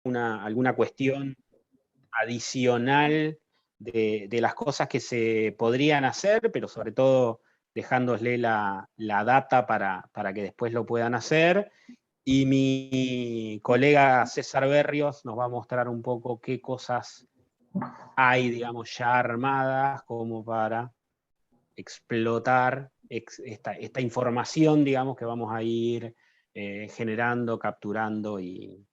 alguna cuestión adicional de las cosas que se podrían hacer, pero sobre todo dejándosle la data para que después lo puedan hacer. Y mi colega César Berrios nos va a mostrar un poco qué cosas hay, digamos, ya armadas como para explotar esta información, digamos, que vamos a ir generando, capturando y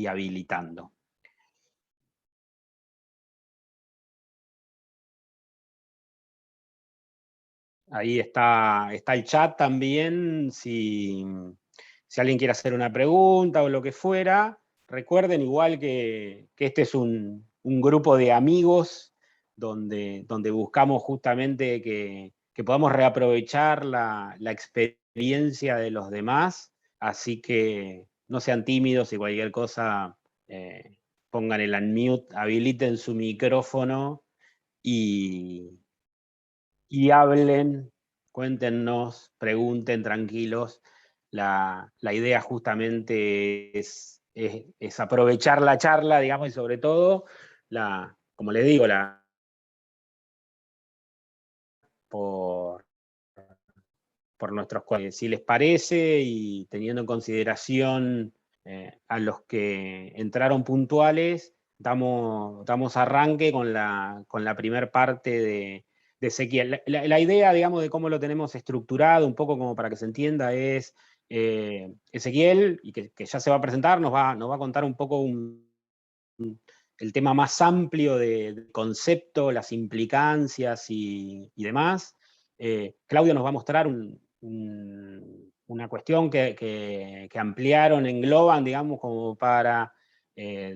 habilitando. Ahí está el chat también, si alguien quiere hacer una pregunta o lo que fuera. Recuerden igual que este es un grupo de amigos donde buscamos justamente que podamos reaprovechar la experiencia de los demás, así que no sean tímidos y cualquier cosa pongan el unmute, habiliten su micrófono y hablen, cuéntenos, pregunten tranquilos. La idea justamente es aprovechar la charla, digamos, y sobre todo, como les digo, por nuestros colegas. Si les parece, y teniendo en consideración a los que entraron puntuales, damos arranque con la primer parte de Ezequiel. La idea, digamos, de cómo lo tenemos estructurado, un poco como para que se entienda, es Ezequiel, y que ya se va a presentar, nos va a contar un poco el tema más amplio del concepto, las implicancias y demás. Claudio nos va a mostrar una cuestión que ampliaron, engloban, digamos, como para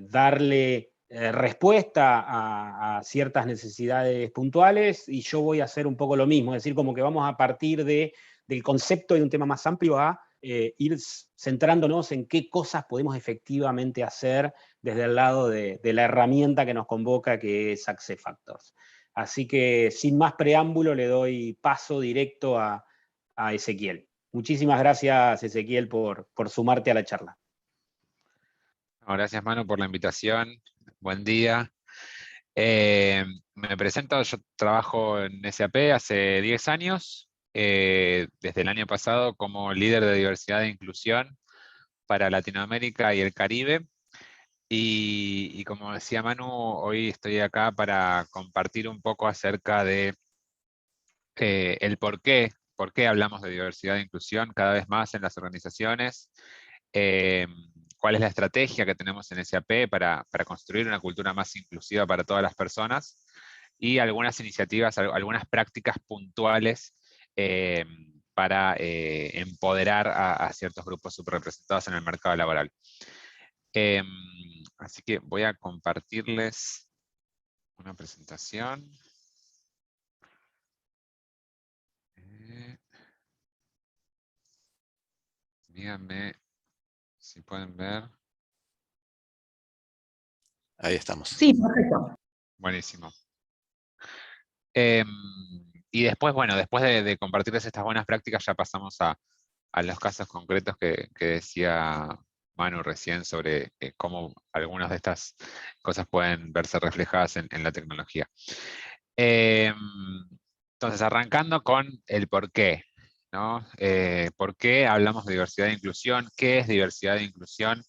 darle respuesta a ciertas necesidades puntuales, y yo voy a hacer un poco lo mismo, es decir, como que vamos a partir del concepto de un tema más amplio a ir centrándonos en qué cosas podemos efectivamente hacer desde el lado de la herramienta que nos convoca, que es SuccessFactors. Así que, sin más preámbulo, le doy paso directo a Ezequiel. Muchísimas gracias, Ezequiel, por sumarte a la charla. Gracias, Manu, por la invitación. Buen día. Me presento, yo trabajo en SAP hace 10 años, desde el año pasado como líder de diversidad e inclusión para Latinoamérica y el Caribe. Y como decía Manu, hoy estoy acá para compartir un poco acerca de el por qué hablamos de diversidad e inclusión cada vez más en las organizaciones, cuál es la estrategia que tenemos en SAP para construir una cultura más inclusiva para todas las personas, y algunas iniciativas, algunas prácticas puntuales para empoderar a ciertos grupos subrepresentados en el mercado laboral. Así que voy a compartirles una presentación. Díganme si pueden ver. Ahí estamos. Sí, perfecto. Buenísimo. Y después, bueno, después de compartirles estas buenas prácticas, ya pasamos a los casos concretos que decía Manu recién sobre cómo algunas de estas cosas pueden verse reflejadas en la tecnología. Entonces, arrancando con el por qué, ¿no? ¿Por qué hablamos de diversidad e inclusión? ¿Qué es diversidad e inclusión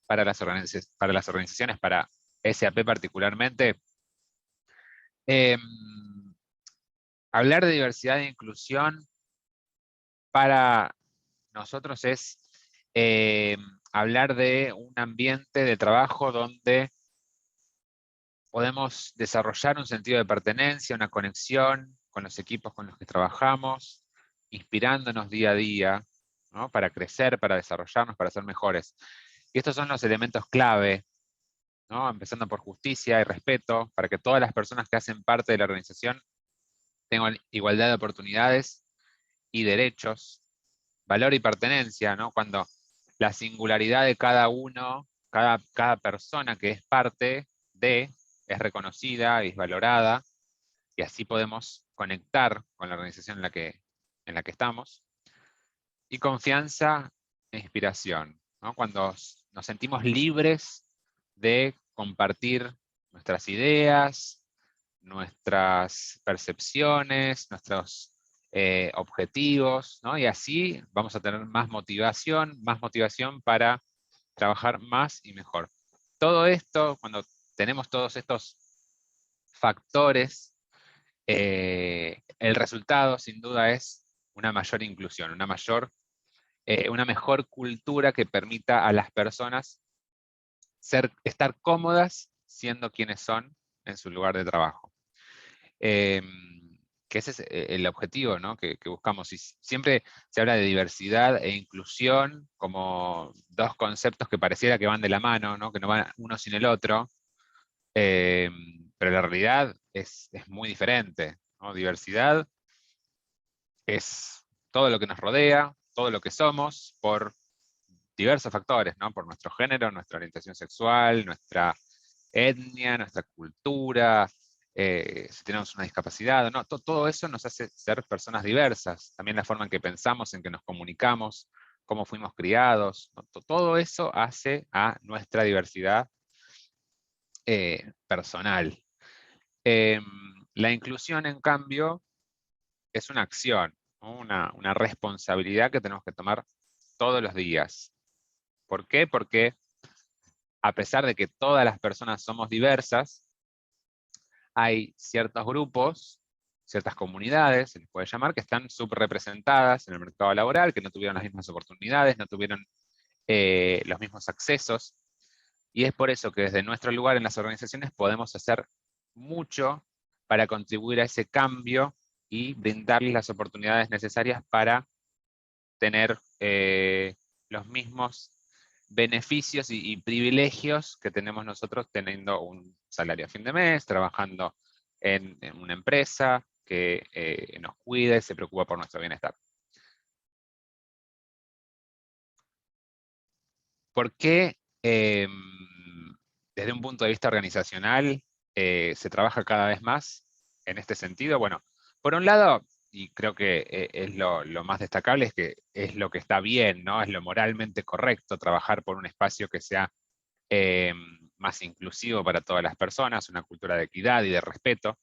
para las organizaciones, para SAP particularmente? Hablar de diversidad e inclusión para nosotros es hablar de un ambiente de trabajo donde podemos desarrollar un sentido de pertenencia, una conexión con los equipos con los que trabajamos, inspirándonos día a día, ¿no? Para crecer, para desarrollarnos, para ser mejores. Y estos son los elementos clave, ¿no? Empezando por justicia y respeto, para que todas las personas que hacen parte de la organización tengan igualdad de oportunidades y derechos, valor y pertenencia, ¿no? Cuando la singularidad de cada uno, cada persona que es parte de, es reconocida y es valorada, y así podemos conectar con la organización en la que estamos. Y confianza e inspiración, ¿no? Cuando nos sentimos libres de compartir nuestras ideas, nuestras percepciones, nuestros objetivos, ¿no? Y así vamos a tener más motivación para trabajar más y mejor. Todo esto, cuando tenemos todos estos factores, el resultado sin duda es una mayor inclusión, una mejor cultura que permita a las personas estar cómodas siendo quienes son en su lugar de trabajo. Que ese es el objetivo, ¿no? que buscamos. Y siempre se habla de diversidad e inclusión como dos conceptos que pareciera que van de la mano, ¿no? Que no van uno sin el otro, pero la realidad es muy diferente, ¿no? Diversidad es todo lo que nos rodea, todo lo que somos, por diversos factores, ¿no? Por nuestro género, nuestra orientación sexual, nuestra etnia, nuestra cultura, si tenemos una discapacidad, ¿no? Todo eso nos hace ser personas diversas. También la forma en que pensamos, en que nos comunicamos, cómo fuimos criados, ¿no? Todo eso hace a nuestra diversidad personal. La inclusión, en cambio, es una acción, ¿no? Una responsabilidad que tenemos que tomar todos los días. ¿Por qué? Porque a pesar de que todas las personas somos diversas, hay ciertos grupos, ciertas comunidades, se les puede llamar, que están subrepresentadas en el mercado laboral, que no tuvieron las mismas oportunidades, no tuvieron los mismos accesos, y es por eso que desde nuestro lugar en las organizaciones podemos hacer mucho para contribuir a ese cambio y brindarles las oportunidades necesarias para tener los mismos beneficios y privilegios que tenemos nosotros teniendo un salario a fin de mes, trabajando en una empresa que nos cuide, se preocupa por nuestro bienestar. ¿Por qué desde un punto de vista organizacional se trabaja cada vez más en este sentido? Bueno, por un lado, y creo que es lo más destacable, es que es lo que está bien, ¿no? Es lo moralmente correcto trabajar por un espacio que sea más inclusivo para todas las personas, una cultura de equidad y de respeto.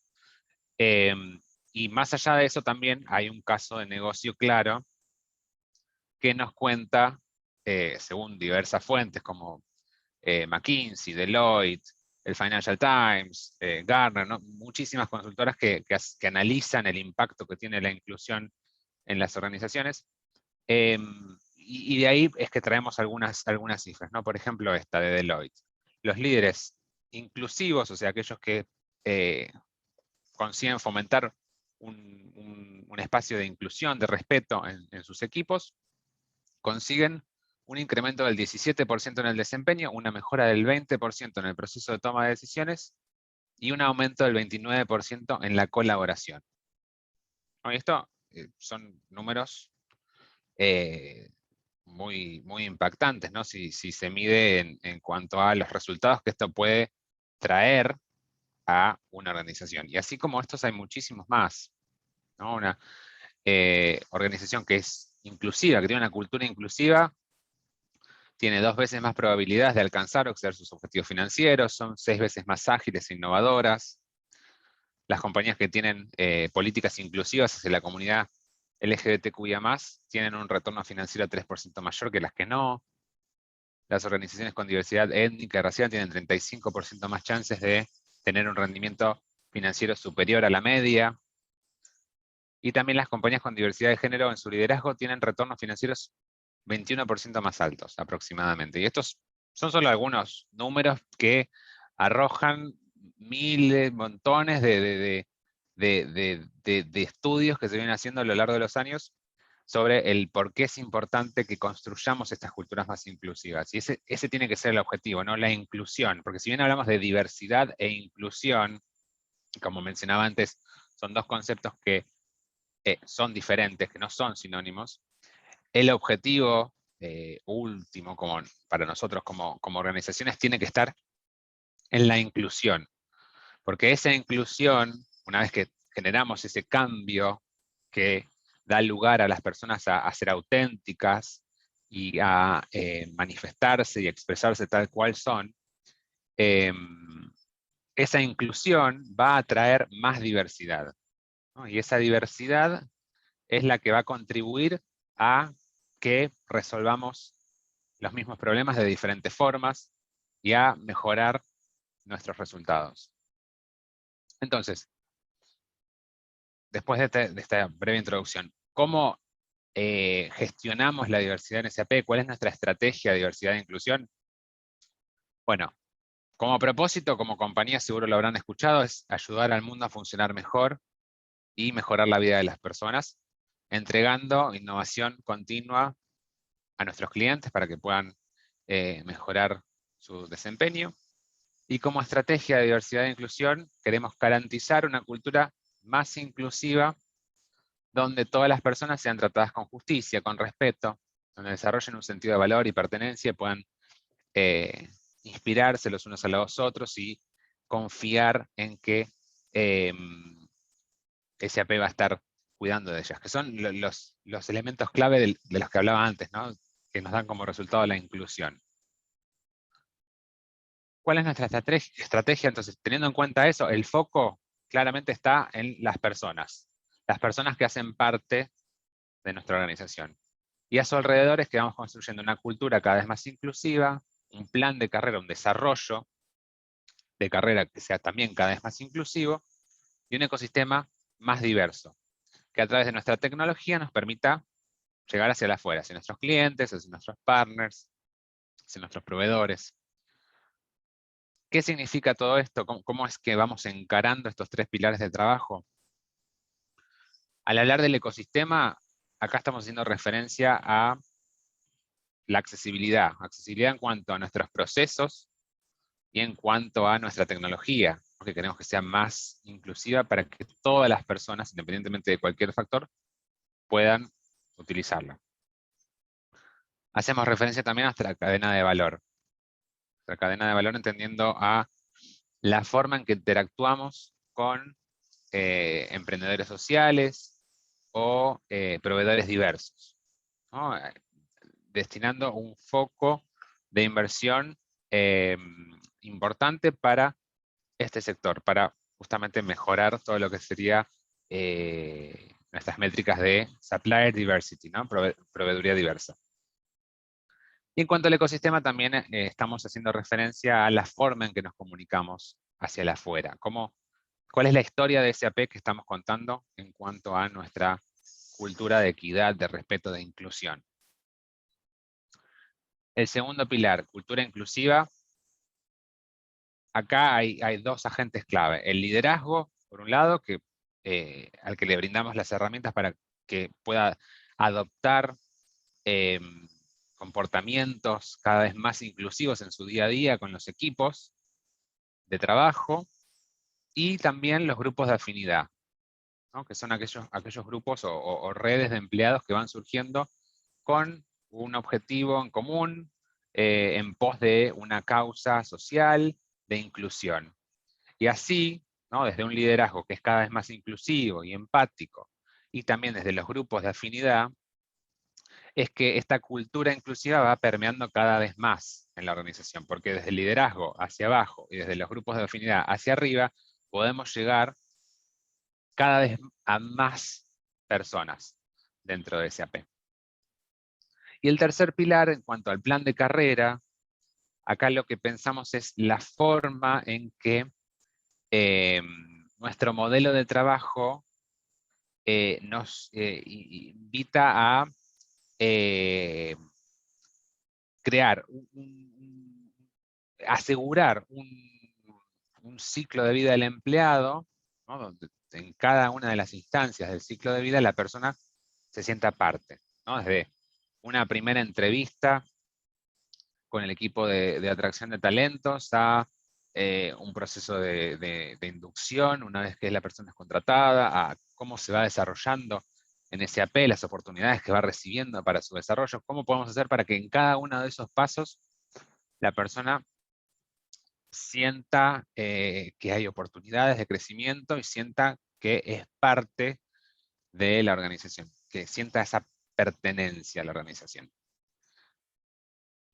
Y más allá de eso también hay un caso de negocio claro que nos cuenta, según diversas fuentes como McKinsey, Deloitte, el Financial Times, Gartner, ¿no? Muchísimas consultoras que analizan el impacto que tiene la inclusión en las organizaciones. Y de ahí es que traemos algunas cifras, ¿no? Por ejemplo, esta de Deloitte. Los líderes inclusivos, o sea, aquellos que consiguen fomentar un espacio de inclusión, de respeto en sus equipos, consiguen un incremento del 17% en el desempeño, una mejora del 20% en el proceso de toma de decisiones y un aumento del 29% en la colaboración. ¿No? Y esto son números muy impactantes, ¿no? Si se mide en cuanto a los resultados que esto puede traer a una organización. Y así como estos hay muchísimos más, ¿no? Una organización que es inclusiva, que tiene una cultura inclusiva, tiene 2 veces más probabilidades de alcanzar o exceder sus objetivos financieros, son 6 veces más ágiles e innovadoras. Las compañías que tienen políticas inclusivas hacia la comunidad LGBTQIA+, tienen un retorno financiero 3% mayor que las que no. Las organizaciones con diversidad étnica y racial tienen 35% más chances de tener un rendimiento financiero superior a la media. Y también las compañías con diversidad de género en su liderazgo tienen retornos financieros 21% más altos aproximadamente. Y estos son solo algunos números que arrojan miles, montones de estudios que se vienen haciendo a lo largo de los años sobre el por qué es importante que construyamos estas culturas más inclusivas. Y ese tiene que ser el objetivo, ¿no? La inclusión, porque si bien hablamos de diversidad e inclusión, como mencionaba antes, son dos conceptos que son diferentes, que no son sinónimos. El objetivo último para nosotros como organizaciones tiene que estar en la inclusión, porque esa inclusión, una vez que generamos ese cambio que da lugar a las personas a ser auténticas y a manifestarse y expresarse tal cual son, esa inclusión va a traer más diversidad, ¿no? Y esa diversidad es la que va a contribuir a que resolvamos los mismos problemas de diferentes formas y a mejorar nuestros resultados. Entonces, después de esta breve introducción, ¿cómo gestionamos la diversidad en SAP? ¿Cuál es nuestra estrategia de diversidad e inclusión? Bueno, como propósito, como compañía, seguro lo habrán escuchado, es ayudar al mundo a funcionar mejor y mejorar la vida de las personas, entregando innovación continua a nuestros clientes para que puedan mejorar su desempeño. Y como estrategia de diversidad e inclusión, queremos garantizar una cultura más inclusiva, donde todas las personas sean tratadas con justicia, con respeto, donde desarrollen un sentido de valor y pertenencia y puedan inspirarse los unos a los otros y confiar en que SAP va a estar cuidando de ellas, que son los elementos clave de los que hablaba antes, ¿no? Que nos dan como resultado la inclusión. ¿Cuál es nuestra estrategia? Entonces, teniendo en cuenta eso, el foco claramente está en las personas que hacen parte de nuestra organización. Y a su alrededor es que vamos construyendo una cultura cada vez más inclusiva, un plan de carrera, un desarrollo de carrera que sea también cada vez más inclusivo, y un ecosistema más diverso, que a través de nuestra tecnología nos permita llegar hacia el afuera, hacia nuestros clientes, hacia nuestros partners, hacia nuestros proveedores. ¿Qué significa todo esto? ¿Cómo es que vamos encarando estos tres pilares de trabajo? Al hablar del ecosistema, acá estamos haciendo referencia a la accesibilidad. Accesibilidad en cuanto a nuestros procesos y en cuanto a nuestra tecnología, porque queremos que sea más inclusiva para que todas las personas, independientemente de cualquier factor, puedan utilizarla. Hacemos referencia también a nuestra cadena de valor. Nuestra cadena de valor entendiendo a la forma en que interactuamos con emprendedores sociales o proveedores diversos, ¿no? Destinando un foco de inversión importante para este sector, para justamente mejorar todo lo que sería nuestras métricas de supplier diversity, ¿no? Proveeduría diversa. Y en cuanto al ecosistema, también estamos haciendo referencia a la forma en que nos comunicamos hacia el afuera. ¿Cuál es la historia de SAP que estamos contando en cuanto a nuestra cultura de equidad, de respeto, de inclusión? El segundo pilar, cultura inclusiva. Acá hay dos agentes clave. El liderazgo, por un lado, al que le brindamos las herramientas para que pueda adoptar comportamientos cada vez más inclusivos en su día a día con los equipos de trabajo, y también los grupos de afinidad, ¿no? Que son aquellos grupos o redes de empleados que van surgiendo con un objetivo en común, en pos de una causa social de inclusión. Y así, ¿no? Desde un liderazgo que es cada vez más inclusivo y empático, y también desde los grupos de afinidad, es que esta cultura inclusiva va permeando cada vez más en la organización, porque desde el liderazgo hacia abajo y desde los grupos de afinidad hacia arriba, podemos llegar cada vez a más personas dentro de SAP. Y el tercer pilar, en cuanto al plan de carrera, acá lo que pensamos es la forma en que nuestro modelo de trabajo nos invita a crear, asegurar un ciclo de vida del empleado, ¿no? Donde en cada una de las instancias del ciclo de vida la persona se sienta parte, ¿no? Desde una primera entrevista con el equipo de atracción de talentos a un proceso de inducción una vez que la persona es contratada, a cómo se va desarrollando en SAP, las oportunidades que va recibiendo para su desarrollo, cómo podemos hacer para que en cada uno de esos pasos la persona sienta que hay oportunidades de crecimiento y sienta que es parte de la organización, que sienta esa pertenencia a la organización.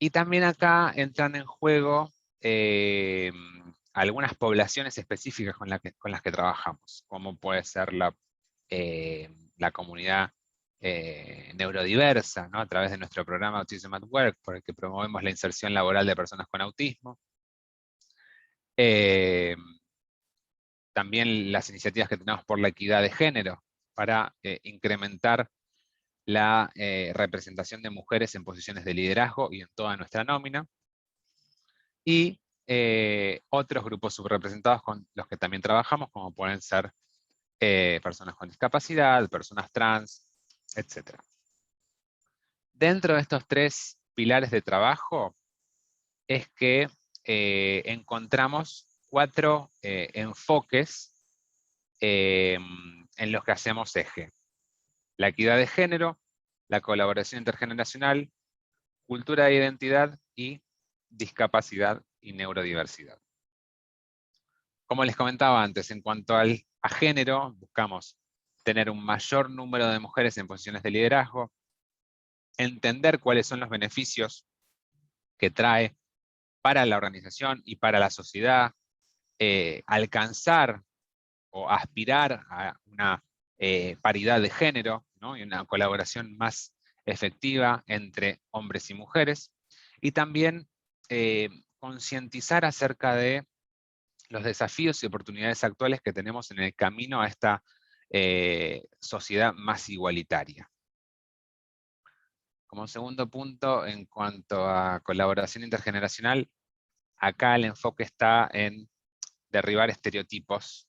Y también acá entran en juego algunas poblaciones específicas con las que trabajamos, como puede ser la comunidad neurodiversa, ¿no? A través de nuestro programa Autism at Work, por el que promovemos la inserción laboral de personas con autismo. También las iniciativas que tenemos por la equidad de género, para incrementar la representación de mujeres en posiciones de liderazgo y en toda nuestra nómina. Y otros grupos subrepresentados con los que también trabajamos, como pueden ser personas con discapacidad, personas trans, etc. Dentro de estos 3 pilares de trabajo es que encontramos 4 enfoques en los que hacemos eje: la equidad de género, la colaboración intergeneracional, cultura de identidad y discapacidad y neurodiversidad. Como les comentaba antes, en cuanto a género, buscamos tener un mayor número de mujeres en posiciones de liderazgo, entender cuáles son los beneficios que trae para la organización y para la sociedad, alcanzar o aspirar a una paridad de género, ¿no? Y una colaboración más efectiva entre hombres y mujeres, y también concientizar acerca de los desafíos y oportunidades actuales que tenemos en el camino a esta sociedad más igualitaria. Como segundo punto, en cuanto a colaboración intergeneracional, acá el enfoque está en derribar estereotipos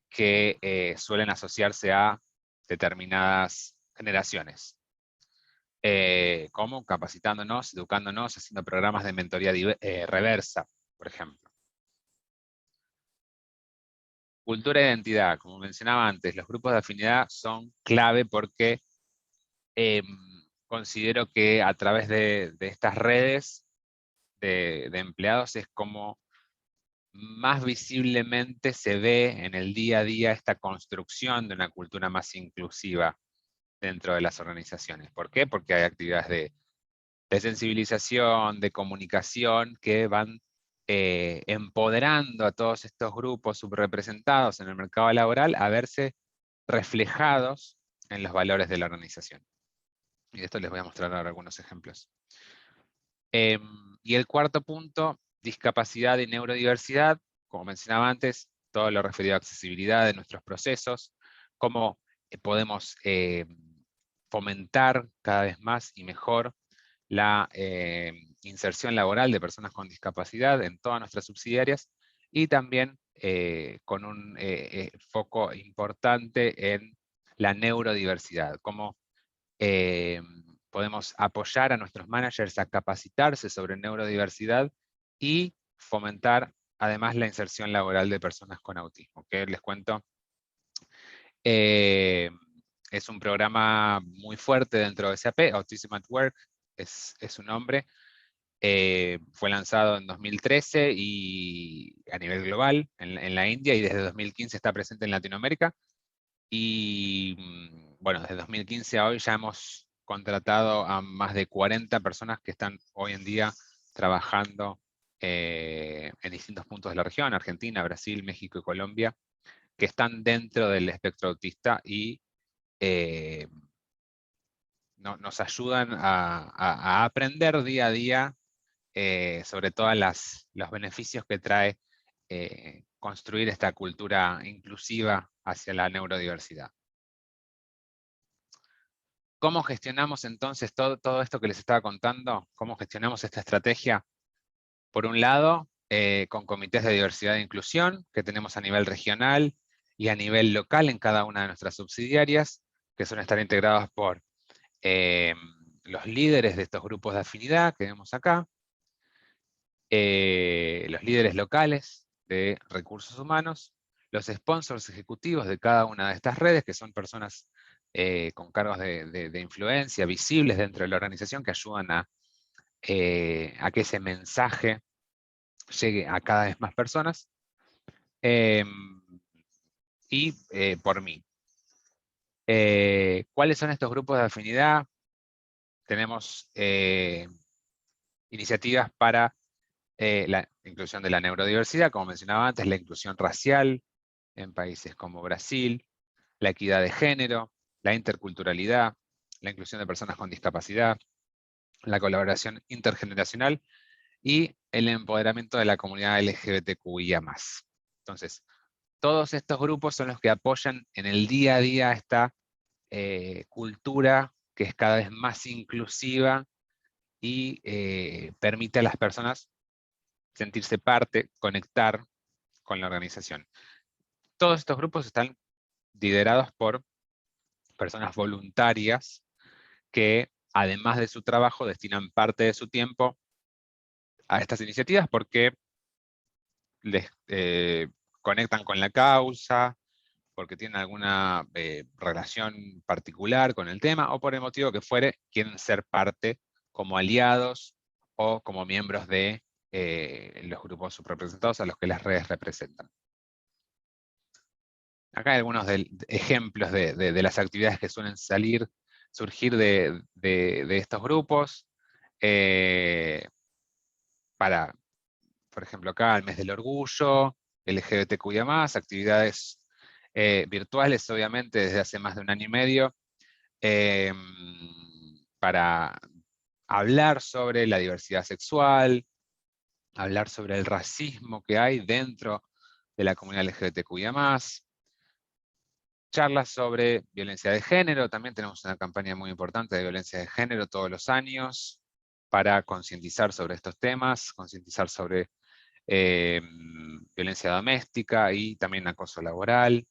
que suelen asociarse a determinadas generaciones. Como capacitándonos, educándonos, haciendo programas de mentoría reversa, por ejemplo. Cultura e identidad, como mencionaba antes, los grupos de afinidad son clave porque considero que a través de estas redes de empleados es como más visiblemente se ve en el día a día esta construcción de una cultura más inclusiva dentro de las organizaciones. ¿Por qué? Porque hay actividades de sensibilización, de comunicación, que van empoderando a todos estos grupos subrepresentados en el mercado laboral a verse reflejados en los valores de la organización. Y de esto les voy a mostrar ahora algunos ejemplos. Y el cuarto punto, discapacidad y neurodiversidad. Como mencionaba antes, todo lo referido a accesibilidad de nuestros procesos, cómo podemos fomentar cada vez más y mejor la inserción laboral de personas con discapacidad en todas nuestras subsidiarias, y también con un foco importante en la neurodiversidad, cómo podemos apoyar a nuestros managers a capacitarse sobre neurodiversidad y fomentar además la inserción laboral de personas con autismo, que les cuento, es un programa muy fuerte dentro de SAP. Autism at Work es su nombre. Fue lanzado en 2013 y a nivel global en la India, y desde 2015 está presente en Latinoamérica. Y bueno, desde 2015 a hoy ya hemos contratado a más de 40 personas que están hoy en día trabajando en distintos puntos de la región: Argentina, Brasil, México y Colombia, que están dentro del espectro autista y nos ayudan a aprender día a día sobre todos los beneficios que trae construir esta cultura inclusiva hacia la neurodiversidad. ¿Cómo gestionamos entonces todo esto que les estaba contando? ¿Cómo gestionamos esta estrategia? Por un lado, con comités de diversidad e inclusión que tenemos a nivel regional y a nivel local en cada una de nuestras subsidiarias, que suelen estar integrados por los líderes de estos grupos de afinidad que vemos acá, los líderes locales de recursos humanos, los sponsors ejecutivos de cada una de estas redes, que son personas con cargos de influencia visibles dentro de la organización, que ayudan a que ese mensaje llegue a cada vez más personas, y por mí. ¿Cuáles son estos grupos de afinidad? Tenemos iniciativas para la inclusión de la neurodiversidad, como mencionaba antes, la inclusión racial en países como Brasil, la equidad de género, la interculturalidad, la inclusión de personas con discapacidad, la colaboración intergeneracional y el empoderamiento de la comunidad LGBTQIA+. Entonces, todos estos grupos son los que apoyan en el día a día esta cultura que es cada vez más inclusiva y permite a las personas sentirse parte, conectar con la organización. Todos estos grupos están liderados por personas voluntarias que, además de su trabajo, destinan parte de su tiempo a estas iniciativas porque les conectan con la causa, porque tienen alguna relación particular con el tema, o por el motivo que fuere, quieren ser parte como aliados o como miembros de los grupos subrepresentados a los que las redes representan. Acá hay algunos ejemplos de las actividades que suelen surgir de estos grupos. Por ejemplo, acá el mes del orgullo, LGBTQIA+, actividades virtuales, obviamente, desde hace más de 1 año y medio, para hablar sobre la diversidad sexual, hablar sobre el racismo que hay dentro de la comunidad LGBTQIA+, charlas sobre violencia de género. También tenemos una campaña muy importante de violencia de género todos los años para concientizar sobre estos temas, concientizar sobre violencia doméstica y también acoso laboral.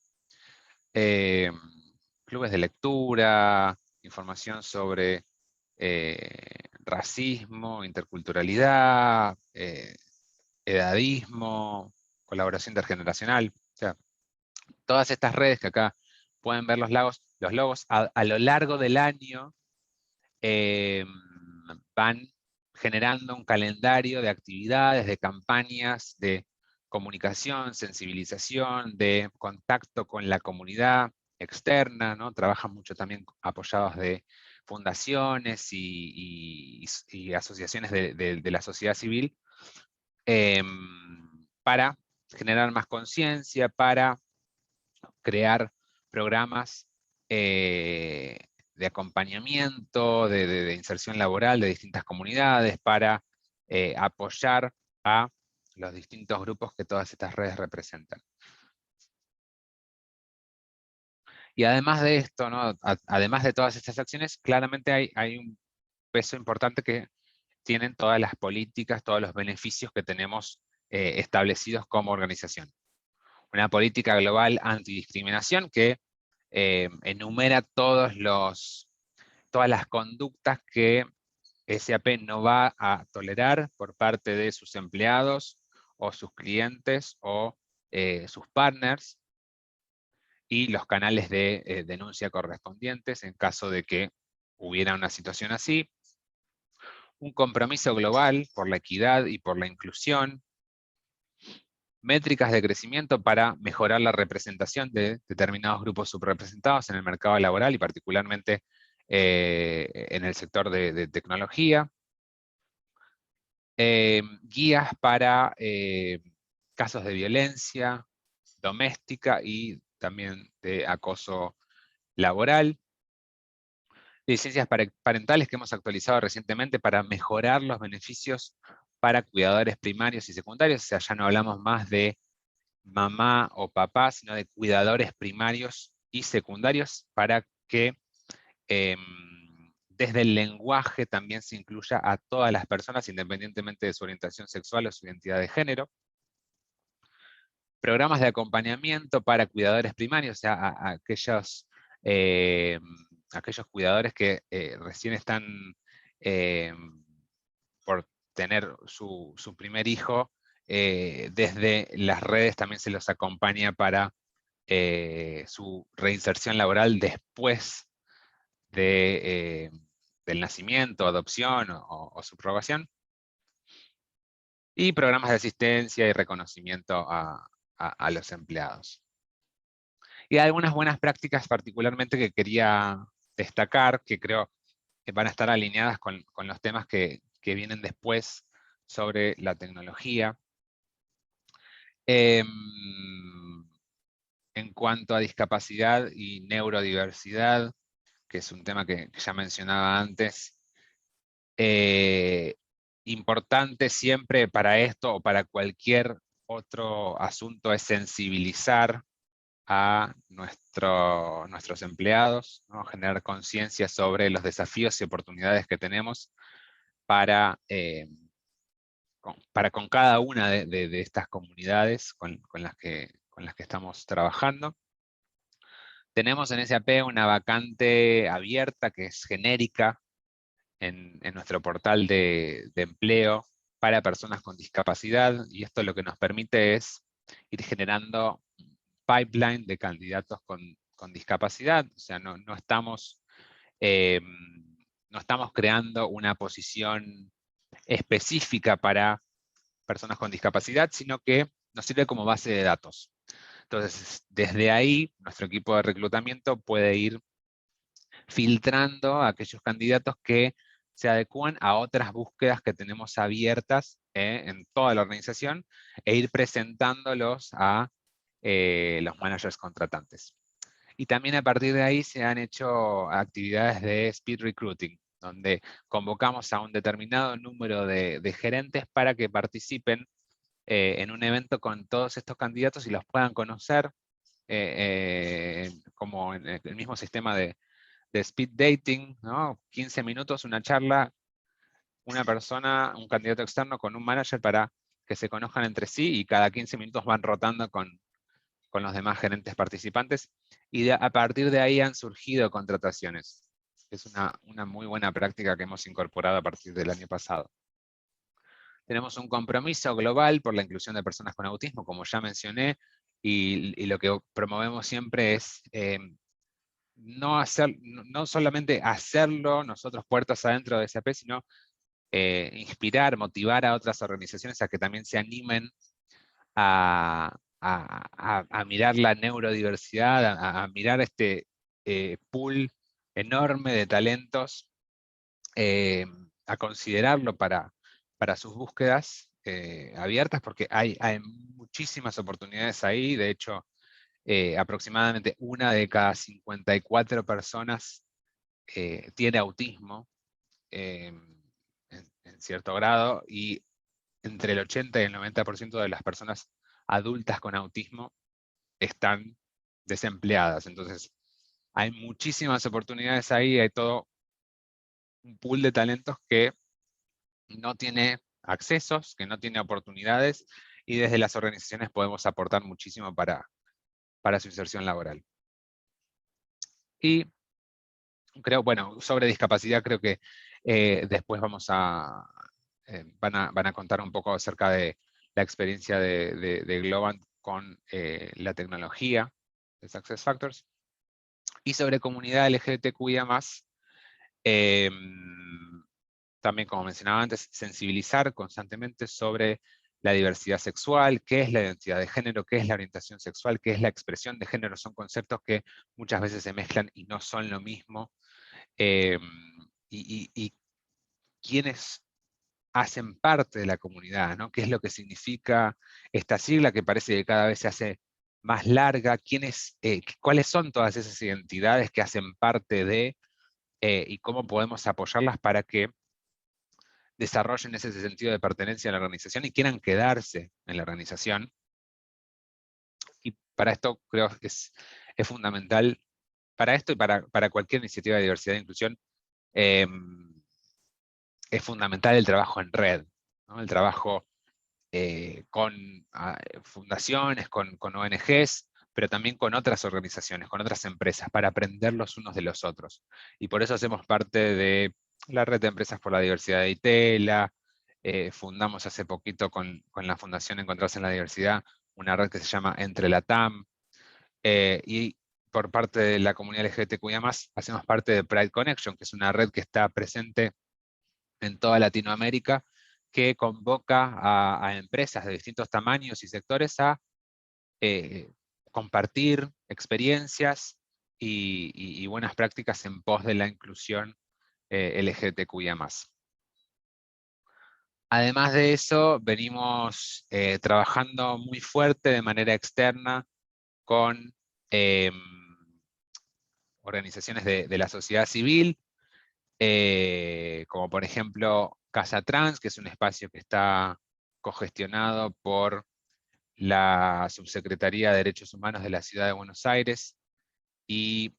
Clubes de lectura, información sobre racismo, interculturalidad, edadismo, colaboración intergeneracional. O sea, todas estas redes que acá pueden ver los logos a lo largo del año van generando un calendario de actividades, de campañas, de comunicación, sensibilización, de contacto con la comunidad externa, ¿no? Trabajan mucho también apoyados de fundaciones y asociaciones de la sociedad civil para generar más conciencia, para crear programas de acompañamiento, de inserción laboral de distintas comunidades, para apoyar a los distintos grupos que todas estas redes representan. Y además de esto, ¿no? Además de todas estas acciones, claramente hay un peso importante que tienen todas las políticas, todos los beneficios que tenemos establecidos como organización. Una política global antidiscriminación que enumera todas las conductas que SAP no va a tolerar por parte de sus empleados o sus clientes o sus partners, y los canales de denuncia correspondientes en caso de que hubiera una situación así. Un compromiso global por la equidad y por la inclusión. Métricas de crecimiento para mejorar la representación de determinados grupos subrepresentados en el mercado laboral y particularmente en el sector de tecnología. Guías para casos de violencia doméstica y también de acoso laboral. Licencias parentales que hemos actualizado recientemente para mejorar los beneficios para cuidadores primarios y secundarios. O sea, ya no hablamos más de mamá o papá, sino de cuidadores primarios y secundarios, para que desde el lenguaje también se incluya a todas las personas, independientemente de su orientación sexual o su identidad de género. Programas de acompañamiento para cuidadores primarios, o sea, a aquellos cuidadores que recién están por tener su primer hijo. Desde las redes también se los acompaña para su reinserción laboral después del nacimiento, adopción o subrogación. Y programas de asistencia y reconocimiento a los empleados. Y hay algunas buenas prácticas particularmente que quería destacar, que creo que van a estar alineadas con los temas que vienen después sobre la tecnología. En cuanto a discapacidad y neurodiversidad, que es un tema que ya mencionaba antes, importante siempre para esto o para cualquier otro asunto es sensibilizar a nuestros empleados, ¿no? Generar conciencia sobre los desafíos y oportunidades que tenemos para con cada una de estas comunidades con las que estamos trabajando. Tenemos en SAP una vacante abierta que es genérica en nuestro portal de empleo para personas con discapacidad, y esto lo que nos permite es ir generando pipeline de candidatos con discapacidad. O sea, no estamos creando una posición específica para personas con discapacidad, sino que nos sirve como base de datos. Entonces, desde ahí, nuestro equipo de reclutamiento puede ir filtrando a aquellos candidatos que se adecúan a otras búsquedas que tenemos abiertas en toda la organización, e ir presentándolos a los managers contratantes. Y también a partir de ahí se han hecho actividades de speed recruiting, donde convocamos a un determinado número de gerentes para que participen en un evento con todos estos candidatos y los puedan conocer, como en el mismo sistema de speed dating, ¿no? 15 minutos, una charla, una persona, un candidato externo con un manager para que se conozcan entre sí, y cada 15 minutos van rotando con los demás gerentes participantes, y a partir de ahí han surgido contrataciones. Es una muy buena práctica que hemos incorporado a partir del año pasado. Tenemos un compromiso global por la inclusión de personas con autismo, como ya mencioné, y lo que promovemos siempre es no solamente hacerlo nosotros puertas adentro de SAP, sino inspirar, motivar a otras organizaciones a que también se animen a mirar la neurodiversidad, a mirar este pool enorme de talentos, a considerarlo para sus búsquedas abiertas, porque hay muchísimas oportunidades ahí. De hecho, aproximadamente 1 de cada 54 personas tiene autismo en cierto grado, y entre el 80 y el 90% de las personas adultas con autismo están desempleadas. Entonces, hay muchísimas oportunidades ahí, hay todo un pool de talentos que no tiene accesos, que no tiene oportunidades, y desde las organizaciones podemos aportar muchísimo para su inserción laboral. Y creo, bueno, sobre discapacidad creo que después van a contar un poco acerca de la experiencia de Globant con la tecnología de SuccessFactors. Y sobre comunidad LGBTQIA+, también, como mencionaba antes, sensibilizar constantemente sobre la diversidad sexual, qué es la identidad de género, qué es la orientación sexual, qué es la expresión de género. Son conceptos que muchas veces se mezclan y no son lo mismo. Y quiénes hacen parte de la comunidad, ¿no? ¿Qué es lo que significa esta sigla que parece que cada vez se hace más larga? ¿Cuáles son todas esas identidades que hacen parte de, y cómo podemos apoyarlas para que desarrollen ese sentido de pertenencia a la organización y quieran quedarse en la organización? Y para esto creo que es fundamental, para esto y para cualquier iniciativa de diversidad e inclusión, es fundamental el trabajo en red, ¿no? El trabajo con fundaciones, con ONGs, pero también con otras organizaciones, con otras empresas, para aprender los unos de los otros. Y por eso hacemos parte de la Red de Empresas por la Diversidad de ITELA. Fundamos hace poquito con la Fundación Encontrarse en la Diversidad una red que se llama Entre Latam. Y por parte de la comunidad LGBTQIA+, hacemos parte de Pride Connection, que es una red que está presente en toda Latinoamérica, que convoca a empresas de distintos tamaños y sectores a compartir experiencias y buenas prácticas en pos de la inclusión LGBTQIA+. Además de eso, venimos trabajando muy fuerte de manera externa con organizaciones de la sociedad civil, como por ejemplo Casa Trans, que es un espacio que está cogestionado por la Subsecretaría de Derechos Humanos de la Ciudad de Buenos Aires, y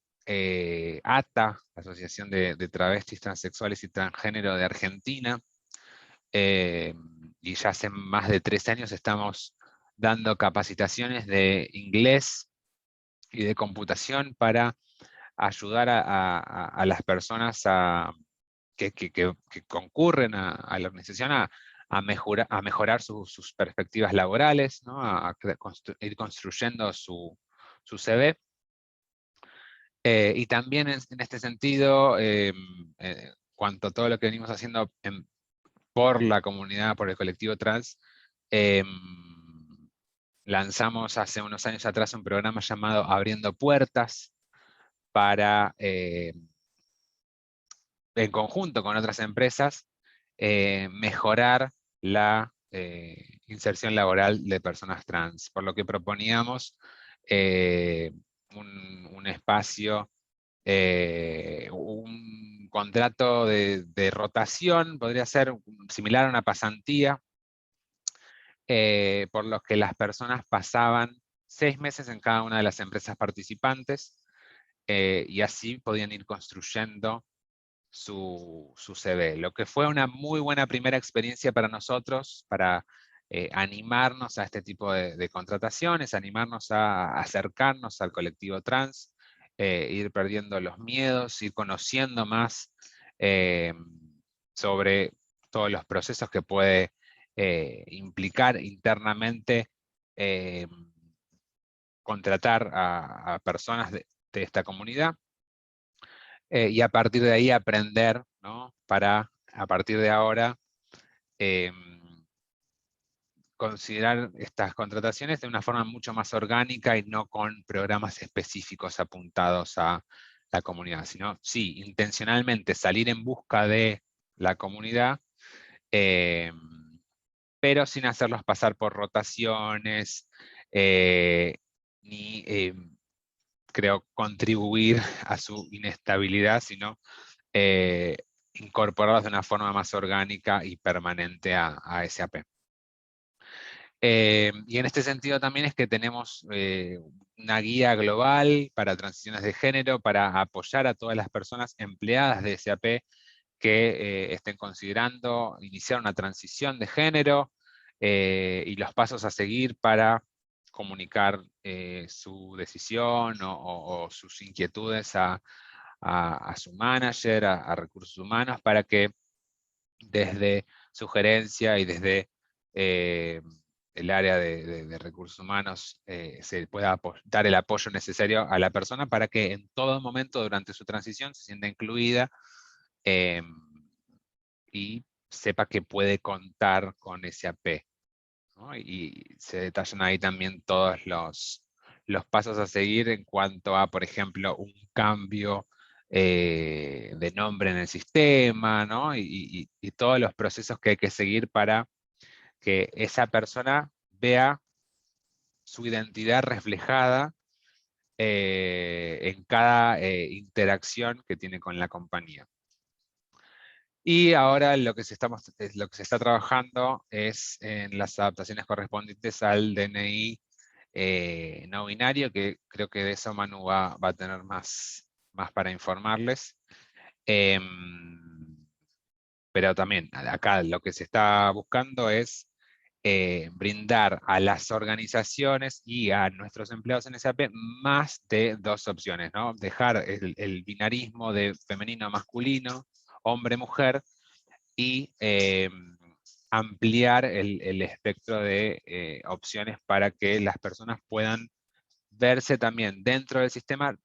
ATA, la Asociación de Travestis, Transexuales y Transgénero de Argentina, y ya hace más de 3 años estamos dando capacitaciones de inglés y de computación para ayudar a las personas que concurren a la organización a mejorar sus perspectivas laborales, ¿no? Ir construyendo su CV. Y también en este sentido, cuanto a todo lo que venimos haciendo por la comunidad, por el colectivo trans, lanzamos hace unos años atrás un programa llamado Abriendo Puertas para, en conjunto con otras empresas, mejorar la inserción laboral de personas trans, por lo que proponíamos un espacio, un contrato de rotación, podría ser similar a una pasantía, por los que las personas pasaban 6 meses en cada una de las empresas participantes, y así podían ir construyendo su CV. Lo que fue una muy buena primera experiencia para nosotros, para animarnos a este tipo de contrataciones, animarnos a acercarnos al colectivo trans, ir perdiendo los miedos, ir conociendo más sobre todos los procesos que puede implicar internamente contratar a personas de esta comunidad. Y a partir de ahí aprender, ¿no? Para, a partir de ahora, considerar estas contrataciones de una forma mucho más orgánica y no con programas específicos apuntados a la comunidad, sino sí, intencionalmente salir en busca de la comunidad, pero sin hacerlos pasar por rotaciones, ni creo contribuir a su inestabilidad, sino incorporarlos de una forma más orgánica y permanente a SAP. Y en este sentido también es que tenemos una guía global para transiciones de género, para apoyar a todas las personas empleadas de SAP que estén considerando iniciar una transición de género, y los pasos a seguir para comunicar su decisión o sus inquietudes a su manager, a recursos humanos, para que desde sugerencia y desde el área de recursos humanos se pueda dar el apoyo necesario a la persona para que en todo momento durante su transición se sienta incluida y sepa que puede contar con SAP, ¿no? Y se detallan ahí también todos los pasos a seguir en cuanto a, por ejemplo, un cambio de nombre en el sistema, ¿no? Y todos los procesos que hay que seguir para que esa persona vea su identidad reflejada en cada interacción que tiene con la compañía. Y ahora lo que se está trabajando es en las adaptaciones correspondientes al DNI no binario, que creo que de eso Manu va a tener más para informarles. Pero también acá lo que se está buscando es brindar a las organizaciones y a nuestros empleados en SAP más de 2 opciones, ¿no? Dejar el binarismo de femenino-masculino, hombre-mujer, y ampliar el espectro de opciones para que las personas puedan verse también dentro del sistema,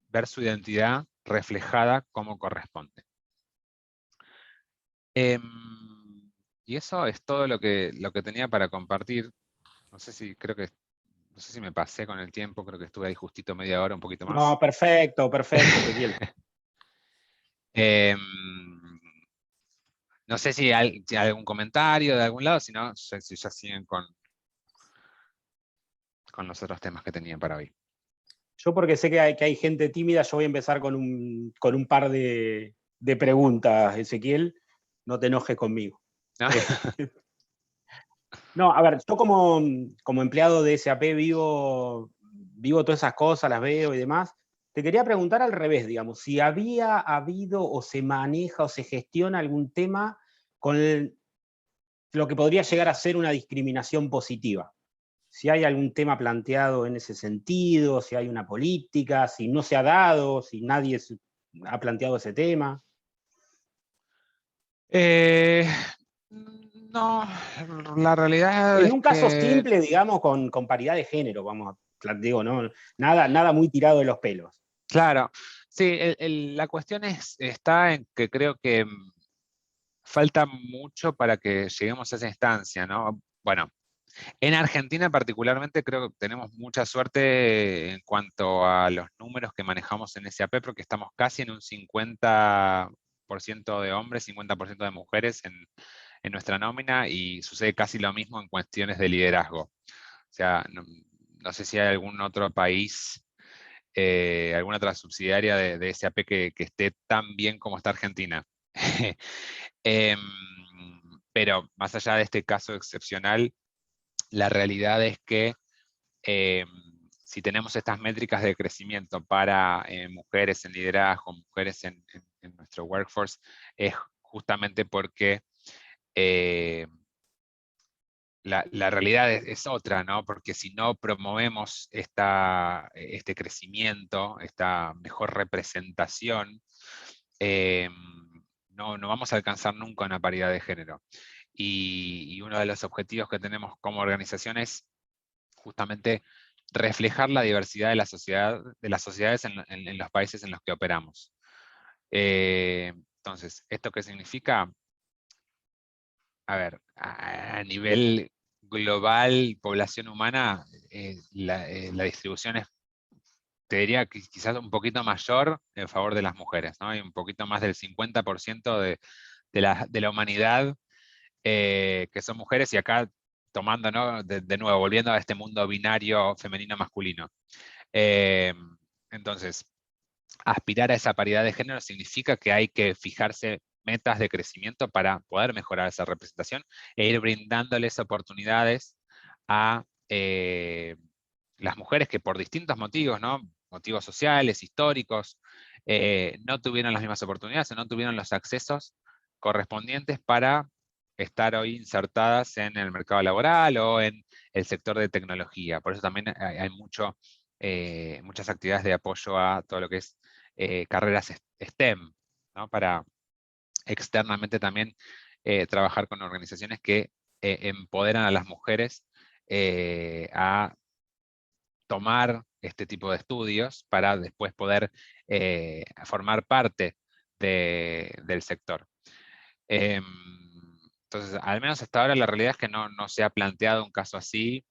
ver su identidad reflejada como corresponde. Y eso es todo lo que tenía para compartir. No sé si me pasé con el tiempo, creo que estuve ahí justito media hora, un poquito más. No, perfecto, Ezequiel. No sé si hay algún comentario de algún lado, si no, si ya siguen con los otros temas que tenían para hoy. Yo porque sé que hay gente tímida, yo voy a empezar con un par de preguntas, Ezequiel. No te enojes conmigo. ¿No? No, a ver, yo como empleado de SAP vivo todas esas cosas, las veo y demás. Te quería preguntar al revés, digamos, si había habido o se maneja o se gestiona algún tema con lo que podría llegar a ser una discriminación positiva. Si hay algún tema planteado en ese sentido, si hay una política, si no se ha dado, si nadie ha planteado ese tema. Eh, no, la realidad En es un caso que, simple, digamos, con paridad de género, vamos digo, ¿no? Nada muy tirado de los pelos. claro, sí, la cuestión está en que creo que falta mucho para que lleguemos a esa instancia, ¿no? Bueno, en Argentina particularmente creo que tenemos mucha suerte en cuanto a los números que manejamos en SAP, porque estamos casi en un 50% de hombres, 50% de mujeres en nuestra nómina, y sucede casi lo mismo en cuestiones de liderazgo. O sea, no sé si hay algún otro país, alguna otra subsidiaria de SAP que esté tan bien como está Argentina. Em, pero más allá de este caso excepcional, la realidad es que eh, si tenemos estas métricas de crecimiento para mujeres en liderazgo, mujeres en nuestro workforce, es justamente porque eh, la realidad es otra, ¿no? Porque si no promovemos este crecimiento, esta mejor representación, eh, no vamos a alcanzar nunca una paridad de género. Y uno de los objetivos que tenemos como organización es justamente reflejar la diversidad de la sociedad, de las sociedades en los países en los que operamos. Entonces, ¿esto qué significa? A ver, a nivel global, población humana, la distribución es, te diría que quizás un poquito mayor en favor de las mujeres, ¿no? Hay un poquito más del 50% de la humanidad que son mujeres, y acá tomando, ¿no? De nuevo, volviendo a este mundo binario femenino-masculino. Eh, entonces, aspirar a esa paridad de género significa que hay que fijarse metas de crecimiento para poder mejorar esa representación e ir brindándoles oportunidades a las mujeres que por distintos motivos, ¿no? Motivos sociales, históricos, no tuvieron las mismas oportunidades o no tuvieron los accesos correspondientes para estar hoy insertadas en el mercado laboral o en el sector de tecnología. Por eso también hay muchas actividades de apoyo a todo lo que es carreras STEM, ¿no? Para externamente también trabajar con organizaciones que empoderan a las mujeres a tomar este tipo de estudios para después poder formar parte del sector. Em, entonces, al menos hasta ahora la realidad es que no se ha planteado un caso así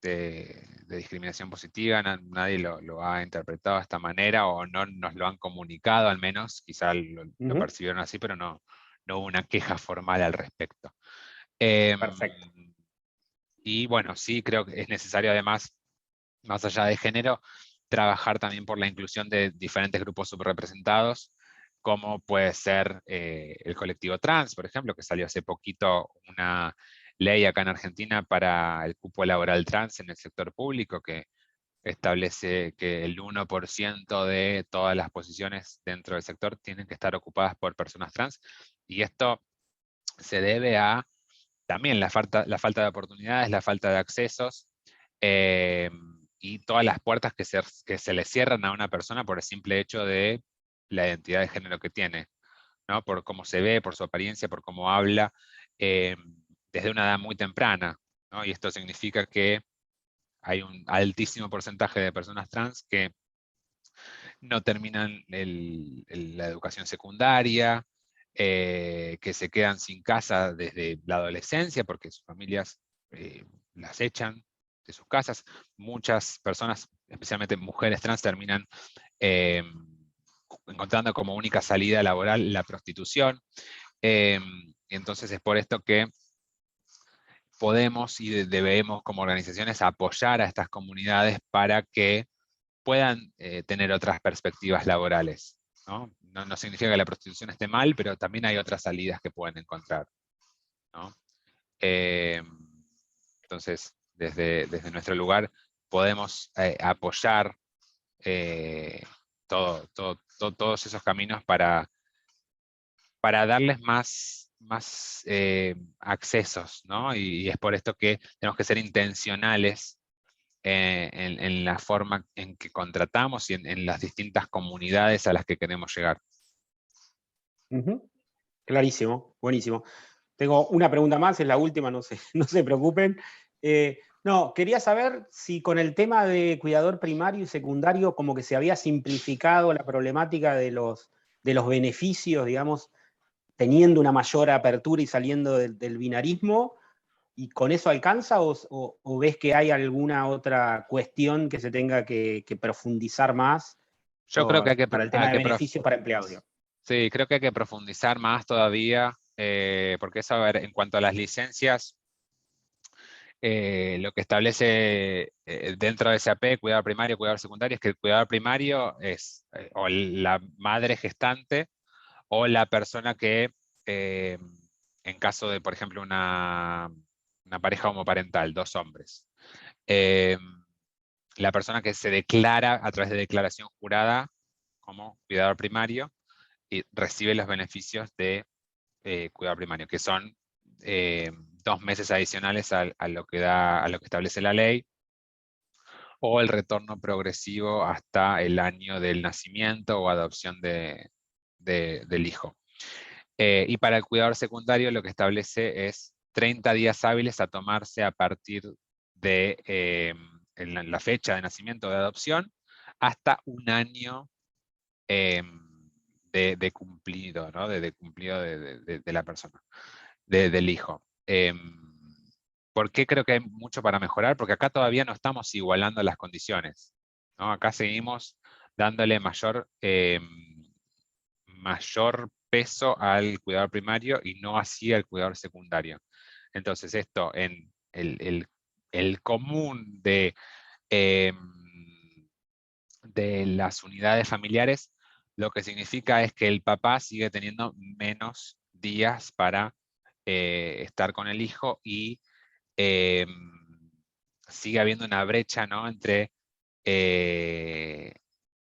de discriminación positiva, nadie lo ha interpretado de esta manera o no nos lo han comunicado al menos, quizá lo percibieron así, pero no hubo una queja formal al respecto. Perfecto. Y bueno, sí creo que es necesario además, más allá de género, trabajar también por la inclusión de diferentes grupos subrepresentados, como puede ser el colectivo trans, por ejemplo, que salió hace poquito una ley acá en Argentina para el cupo laboral trans en el sector público, que establece que el 1% de todas las posiciones dentro del sector tienen que estar ocupadas por personas trans, y esto se debe a también la falta de oportunidades, la falta de accesos, eh, y todas las puertas que se le cierran a una persona por el simple hecho de la identidad de género que tiene, ¿no? Por cómo se ve, por su apariencia, por cómo habla, eh, desde una edad muy temprana, ¿no? Y esto significa que hay un altísimo porcentaje de personas trans que no terminan la educación secundaria, que se quedan sin casa desde la adolescencia porque sus familias las echan de sus casas. Muchas personas, especialmente mujeres trans, terminan eh, encontrando como única salida laboral la prostitución. Y entonces es por esto que podemos y debemos como organizaciones apoyar a estas comunidades para que puedan tener otras perspectivas laborales, ¿no? No significa que la prostitución esté mal, pero también hay otras salidas que pueden encontrar, ¿no? Entonces, desde nuestro lugar podemos apoyar todos esos caminos para darles más accesos, ¿no? Y es por esto que tenemos que ser intencionales en la forma en que contratamos y en las distintas comunidades a las que queremos llegar. Ujú. Clarísimo, buenísimo. Tengo una pregunta más, es la última, no no se preocupen. No, quería saber si con el tema de cuidador primario y secundario como que se había simplificado la problemática de los beneficios, digamos, teniendo una mayor apertura y saliendo del binarismo, ¿y con eso alcanza o ves que hay alguna otra cuestión que se tenga que profundizar más Yo creo que para el tema de beneficios para empleados? sí, creo que hay que profundizar más todavía, porque eso, a ver, en cuanto a las licencias, lo que establece dentro de SAP, cuidador primario, cuidador secundario, es que el cuidador primario es o la madre gestante o la persona que, en caso de, por ejemplo, una pareja homoparental, 2 hombres, eh, la persona que se declara a través de declaración jurada como cuidador primario y recibe los beneficios de cuidado primario, que son 2 meses adicionales a lo que establece la ley, o el retorno progresivo hasta el año del nacimiento o adopción del hijo. Y para el cuidador secundario lo que establece es 30 días hábiles a tomarse a partir de la fecha de nacimiento o de adopción hasta un año de cumplido, ¿no? de cumplido de la persona, del hijo. ¿Por qué creo que hay mucho para mejorar? Porque acá todavía no estamos igualando las condiciones, ¿no? Acá seguimos dándole mayor peso al cuidador primario y no así al cuidador secundario. Entonces esto en el común de las unidades familiares, lo que significa es que el papá sigue teniendo menos días para estar con el hijo y sigue habiendo una brecha, ¿no? entre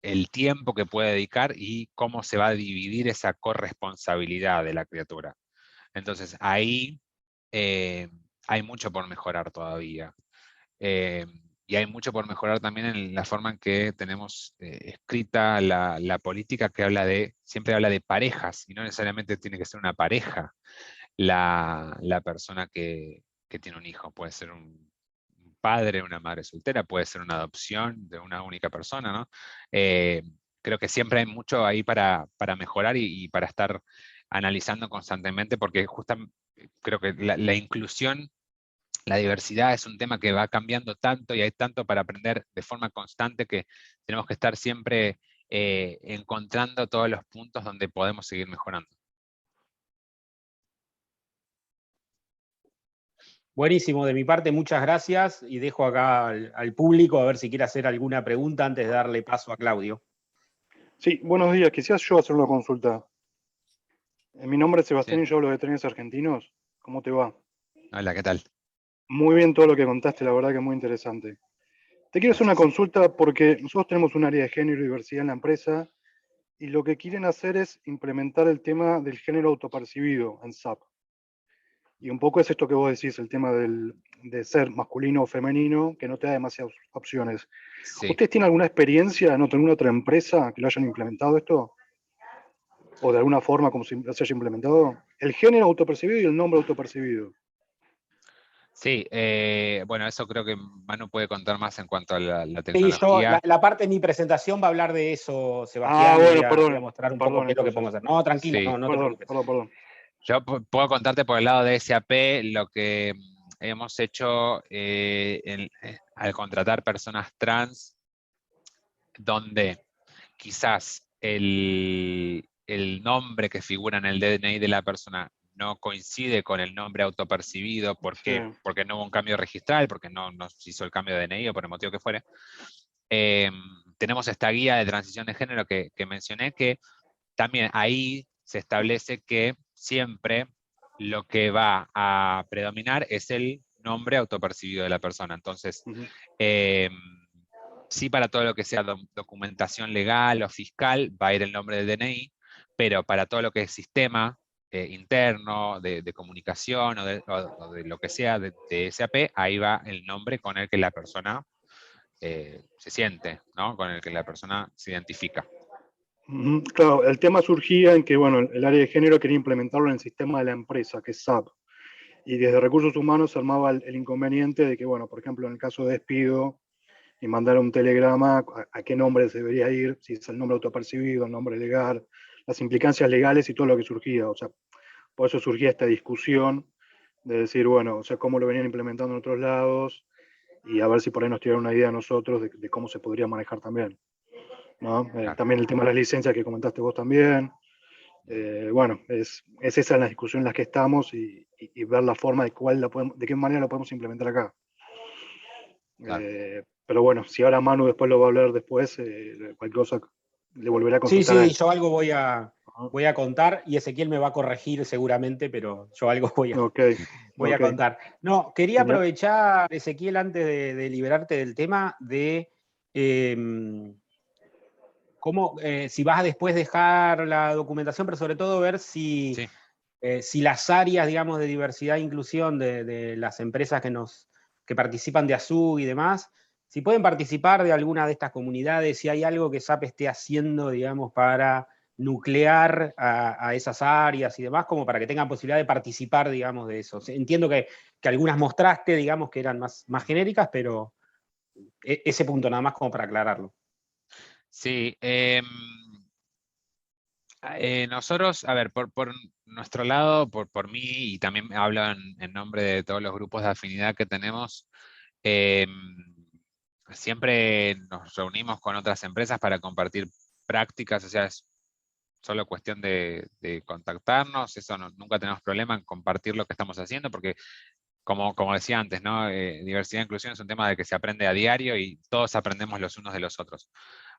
el tiempo que puede dedicar y cómo se va a dividir esa corresponsabilidad de la criatura. Entonces ahí hay mucho por mejorar todavía. Y hay mucho por mejorar también en la forma en que tenemos escrita la política, que siempre habla de parejas, y no necesariamente tiene que ser una pareja la persona que tiene un hijo. Puede ser un padre, una madre soltera, puede ser una adopción de una única persona, ¿no? Creo que siempre hay mucho ahí para mejorar y para estar analizando constantemente, porque justamente creo que la inclusión, la diversidad es un tema que va cambiando tanto y hay tanto para aprender de forma constante que tenemos que estar siempre encontrando todos los puntos donde podemos seguir mejorando. Buenísimo, de mi parte muchas gracias y dejo acá al público a ver si quiere hacer alguna pregunta antes de darle paso a Claudio. Sí, buenos días. Quisiera yo hacer una consulta. Mi nombre es Sebastián Sí. y yo hablo de Trenes Argentinos. ¿Cómo te va? Hola, ¿qué tal? Muy bien todo lo que contaste, la verdad que muy interesante. Te quiero hacer una Gracias. consulta porque nosotros tenemos un área de género y diversidad en la empresa y lo que quieren hacer es implementar el tema del género autopercibido en SAP. Y un poco es esto que vos decís, el tema de ser masculino o femenino, que no te da demasiadas opciones. Sí. ¿Ustedes tienen alguna experiencia en alguna otra empresa que lo hayan implementado esto? ¿O de alguna forma como se haya implementado? El género autopercibido y el nombre autopercibido. Sí, bueno, eso creo que Manu puede contar más en cuanto a la Sí, tecnología. la parte de mi presentación va a hablar de eso, Ah, Sebastián, y bueno, voy a perdón, mostrar un poco perdón qué es lo que entonces. podemos hacer. No, tranquilo, Sí. no te preocupes. Perdón. Yo puedo contarte por el lado de SAP lo que hemos hecho al contratar personas trans, donde quizás el nombre que figura en el DNI de la persona no coincide con el nombre autopercibido porque, Sí. porque no hubo un cambio registral, porque no se hizo el cambio de DNI o por el motivo que fuere. Tenemos esta guía de transición de género que mencioné, que también ahí se establece que siempre lo que va a predominar es el nombre autopercibido de la persona. Entonces, sí, para todo lo que sea documentación legal o fiscal va a ir el nombre del DNI, pero para todo lo que es sistema interno, de comunicación o de lo que sea de SAP, ahí va el nombre con el que la persona se siente, ¿no? Con el que la persona se identifica. Claro, el tema surgía en que, bueno, el área de género quería implementarlo en el sistema de la empresa, que es SAP. Y desde recursos humanos se armaba el inconveniente de que, bueno, por ejemplo, en el caso de despido, y mandar un telegrama a qué nombre se debería ir, si es el nombre autopercibido, el nombre legal, las implicancias legales y todo lo que surgía. O sea, por eso surgía esta discusión de decir, bueno, o sea, cómo lo venían implementando en otros lados y a ver si por ahí nos tiraron una idea a nosotros de cómo se podría manejar también, ¿no? Claro. También el tema de las licencias que comentaste vos también. Bueno, es esa la discusión en la que estamos y ver la forma de qué manera lo podemos implementar acá. Claro. Pero bueno, si ahora Manu después lo va a hablar después, cualquier cosa le volverá a Sí, consultar a sí, él. yo algo voy a contar y Ezequiel me va a corregir seguramente, pero yo algo Ok, voy a ok, contar. No, quería genial. aprovechar, Ezequiel, antes de liberarte del tema, de cómo, si vas a después dejar la documentación, pero sobre todo ver si, Sí. si las áreas, digamos, de diversidad e inclusión de las empresas que participan de ASUG y demás, si pueden participar de alguna de estas comunidades, si hay algo que SAP esté haciendo, digamos, para nuclear a esas áreas y demás, como para que tengan posibilidad de participar, digamos, de eso. Entiendo que algunas mostraste, digamos, que eran más genéricas, pero ese punto nada más como para aclararlo. Sí. Nosotros, a ver, por nuestro lado, por mí, y también hablo en nombre de todos los grupos de afinidad que tenemos, siempre nos reunimos con otras empresas para compartir prácticas, o sea, es solo cuestión de contactarnos, eso nunca tenemos problema en compartir lo que estamos haciendo, porque como decía antes, ¿no? Diversidad e inclusión es un tema de que se aprende a diario y todos aprendemos los unos de los otros.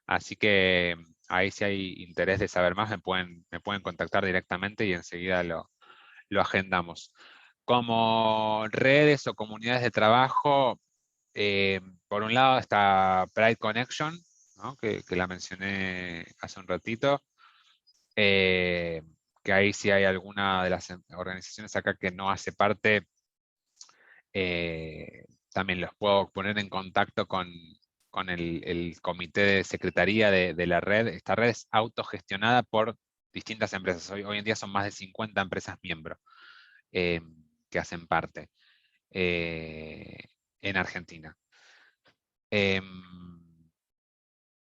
Así que ahí si hay interés de saber más, me pueden contactar directamente y enseguida lo agendamos. Como redes o comunidades de trabajo, por un lado está Pride Connection, ¿no? que la mencioné hace un ratito, que ahí si hay alguna de las organizaciones acá que no hace parte, también los puedo poner en contacto con el comité de secretaría de la red. Esta red es autogestionada por distintas empresas. Hoy en día son más de 50 empresas miembros que hacen parte en Argentina.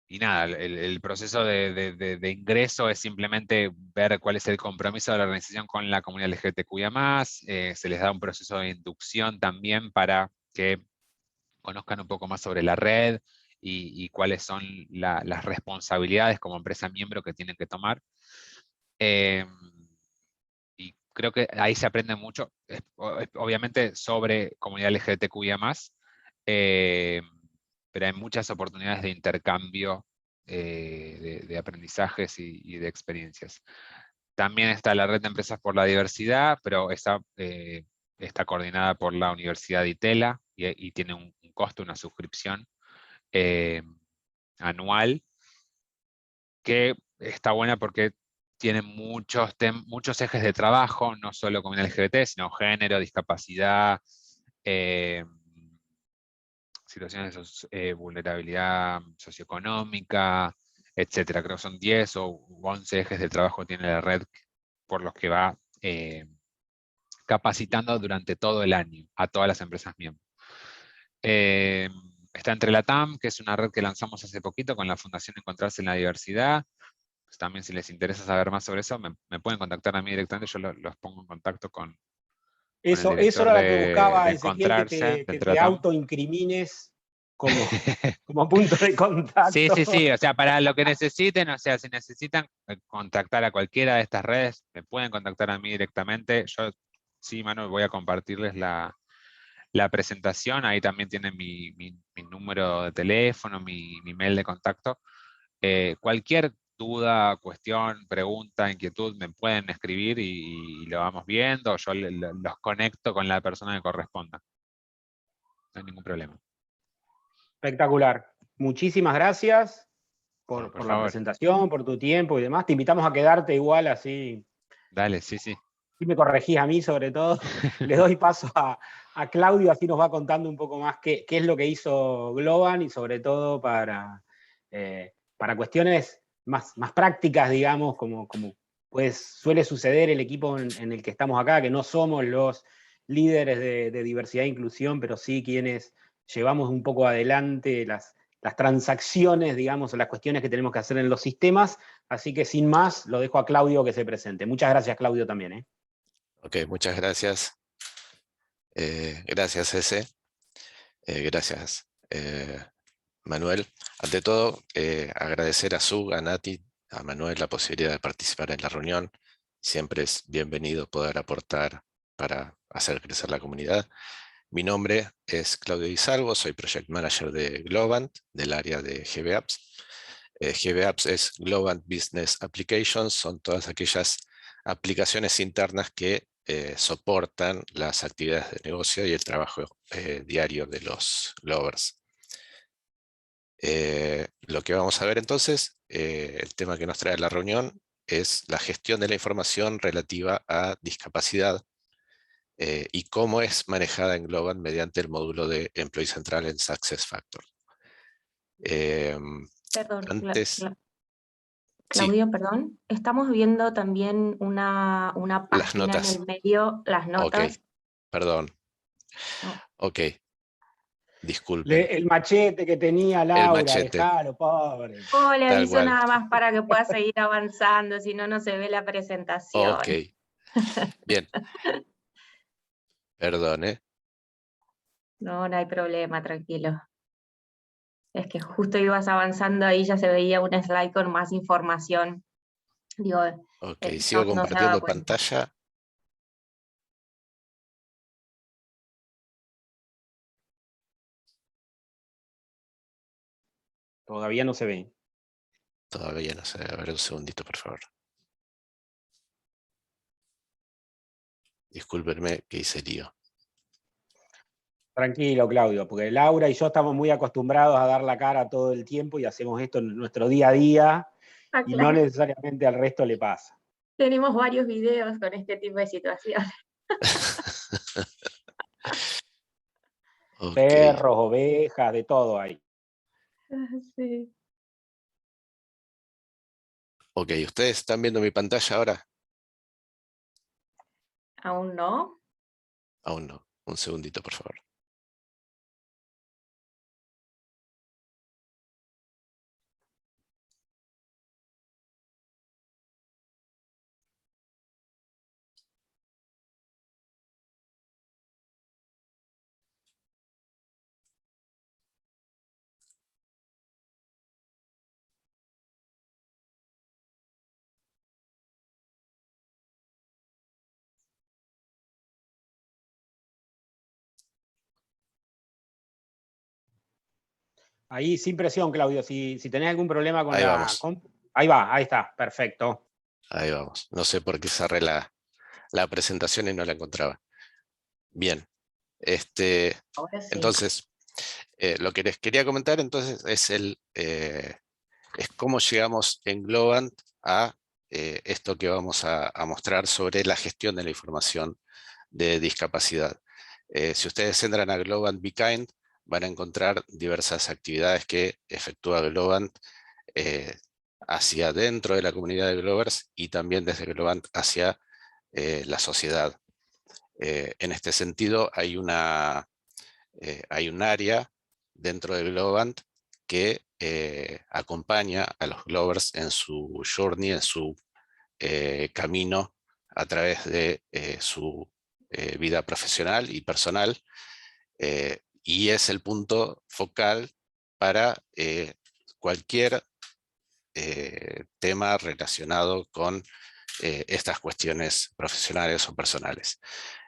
Y nada, el proceso de ingreso es simplemente ver cuál es el compromiso de la organización con la comunidad LGBTQIA+, se les da un proceso de inducción también para que conozcan un poco más sobre la red y cuáles son las responsabilidades como empresa miembro que tienen que tomar. Y creo que ahí se aprende mucho, obviamente sobre comunidad LGBTQIA+, pero hay muchas oportunidades de intercambio de aprendizajes y de experiencias. También está la red de empresas por la diversidad, pero está coordinada por la Universidad de Itela y tiene un costo, una suscripción anual, que está buena porque tiene muchos ejes de trabajo, no solo comunidad LGBT, sino género, discapacidad, situaciones de vulnerabilidad socioeconómica, etcétera. Creo que son 10 o 11 ejes de trabajo que tiene la red por los que va capacitando durante todo el año a todas las empresas miembros. Está Entrelatam, que es una red que lanzamos hace poquito con la Fundación Encontrarse en la Diversidad. Pues también si les interesa saber más sobre eso, me pueden contactar a mí directamente, yo los pongo en contacto con el Eso director era lo que de buscaba, Ezequiel, Encontrarse, de que te Entrelatam. autoincrimines como punto de contacto. Sí, sí, sí, o sea, para lo que necesiten, o sea, si necesitan contactar a cualquiera de estas redes, me pueden contactar a mí directamente. Yo, sí, Manu, voy a compartirles la presentación, ahí también tienen mi número de teléfono, mi mail de contacto. Cualquier duda, cuestión, pregunta, inquietud, me pueden escribir y lo vamos viendo, yo los conecto con la persona que corresponda. No hay ningún problema. Espectacular. Muchísimas gracias Por por la favor, presentación, por tu tiempo y demás. Te invitamos a quedarte igual, así dale, sí, sí. me corregís a mí sobre todo. Le doy paso a Claudio, así nos va contando un poco más qué es lo que hizo Globan y sobre todo para cuestiones más prácticas, digamos, como pues suele suceder el equipo en el que estamos acá, que no somos los líderes de diversidad e inclusión, pero sí quienes llevamos un poco adelante las transacciones, digamos, o las cuestiones que tenemos que hacer en los sistemas. Así que sin más, lo dejo a Claudio que se presente. Muchas gracias, Claudio, también. Ok, muchas gracias. Gracias, Ese. Gracias, Manuel. Ante todo, agradecer a Sug, a Nati, a Manuel la posibilidad de participar en la reunión. Siempre es bienvenido poder aportar para hacer crecer la comunidad. Mi nombre es Claudio Di Salvo, soy Project Manager de Globant, del área de GB Apps. GB Apps es Globant Business Applications, son todas aquellas aplicaciones internas que soportan las actividades de negocio y el trabajo diario de los Glovers. Lo que vamos a ver entonces, el tema que nos trae la reunión, es la gestión de la información relativa a discapacidad y cómo es manejada en Globant mediante el módulo de Employee Central en SuccessFactors. Perdón, antes... Claudio, Sí. perdón. Estamos viendo también una página en el medio, las notas. Ok, perdón. No. Ok, disculpen. El machete que tenía El Laura, machete. dejalo, pobre. Oh, le Tal aviso cual. nada más para que pueda seguir avanzando, si no, no se ve la presentación. Ok, bien. Perdón, No, no hay problema, tranquilo. Es que justo ibas avanzando ahí, ya se veía un slide con más información. Digo, Ok, sigo no se daba compartiendo cuenta. pantalla. Todavía no se ve. Todavía no sé, a ver un segundito, por favor. Discúlpenme que hice lío. Tranquilo, Claudio, porque Laura y yo estamos muy acostumbrados a dar la cara todo el tiempo y hacemos esto en nuestro día a día y no Claro. necesariamente al resto le pasa. Tenemos varios videos con este tipo de situaciones. Ok. Perros, ovejas, de todo ahí. Sí. Ok, ¿ustedes están viendo mi pantalla ahora? ¿Aún no? Aún no. Un segundito, por favor. Ahí sin presión, Claudio. Si tenés algún problema con Ahí la vamos. compu. Ahí va, ahí está, perfecto. Ahí vamos. No sé por qué cerré la presentación y no la encontraba. Bien. Ahora sí. Entonces, lo que les quería comentar entonces es cómo llegamos en Globant a esto que vamos a mostrar sobre la gestión de la información de discapacidad. Si ustedes entran a Globant Be Kind, van a encontrar diversas actividades que efectúa Globant hacia dentro de la comunidad de Glovers y también desde Globant hacia la sociedad. En este sentido, hay un área dentro de Globant que acompaña a los Glovers en su journey, en su camino a través de su vida profesional y personal, y es el punto focal para cualquier tema relacionado con estas cuestiones profesionales o personales.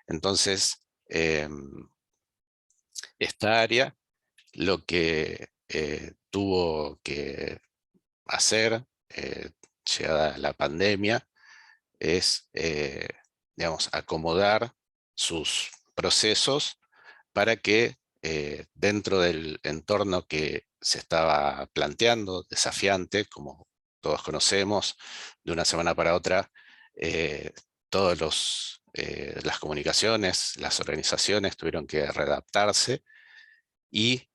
Entonces, esta área lo que tuvo que hacer, llegada la pandemia, es digamos, acomodar sus procesos para que dentro del entorno que se estaba planteando, desafiante, como todos conocemos, de una semana para otra, todas las comunicaciones, las organizaciones tuvieron que readaptarse, y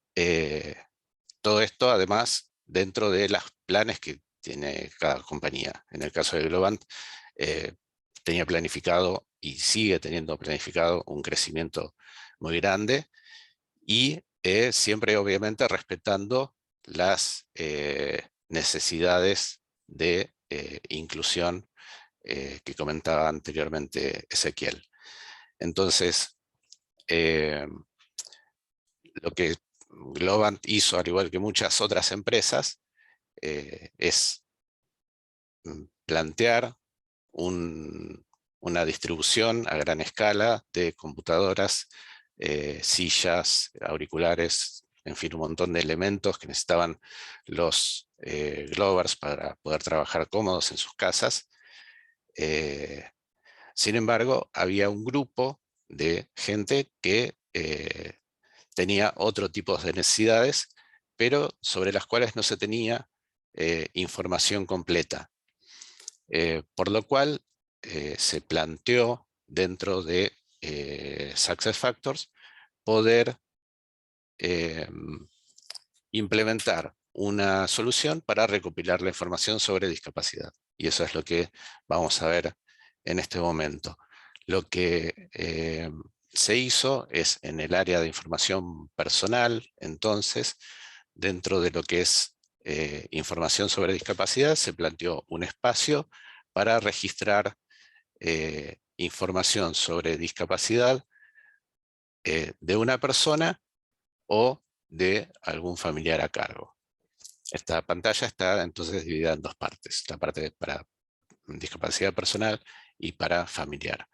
todo esto además dentro de los planes que tiene cada compañía. En el caso de Globant, tenía planificado y sigue teniendo planificado un crecimiento muy grande, y siempre obviamente respetando las necesidades de inclusión que comentaba anteriormente Ezequiel. Entonces, lo que Globant hizo, al igual que muchas otras empresas, es plantear una distribución a gran escala de computadoras, sillas, auriculares, en fin, un montón de elementos que necesitaban los Globers para poder trabajar cómodos en sus casas. Sin embargo, había un grupo de gente que tenía otro tipo de necesidades, pero sobre las cuales no se tenía información completa. Por lo cual se planteó dentro de SuccessFactors poder implementar una solución para recopilar la información sobre discapacidad. Y eso es lo que vamos a ver en este momento. Lo que se hizo es en el área de información personal, entonces, dentro de lo que es información sobre discapacidad, se planteó un espacio para registrar información sobre discapacidad de una persona o de algún familiar a cargo. Esta pantalla está entonces dividida en dos partes, la parte para discapacidad personal y para familiar.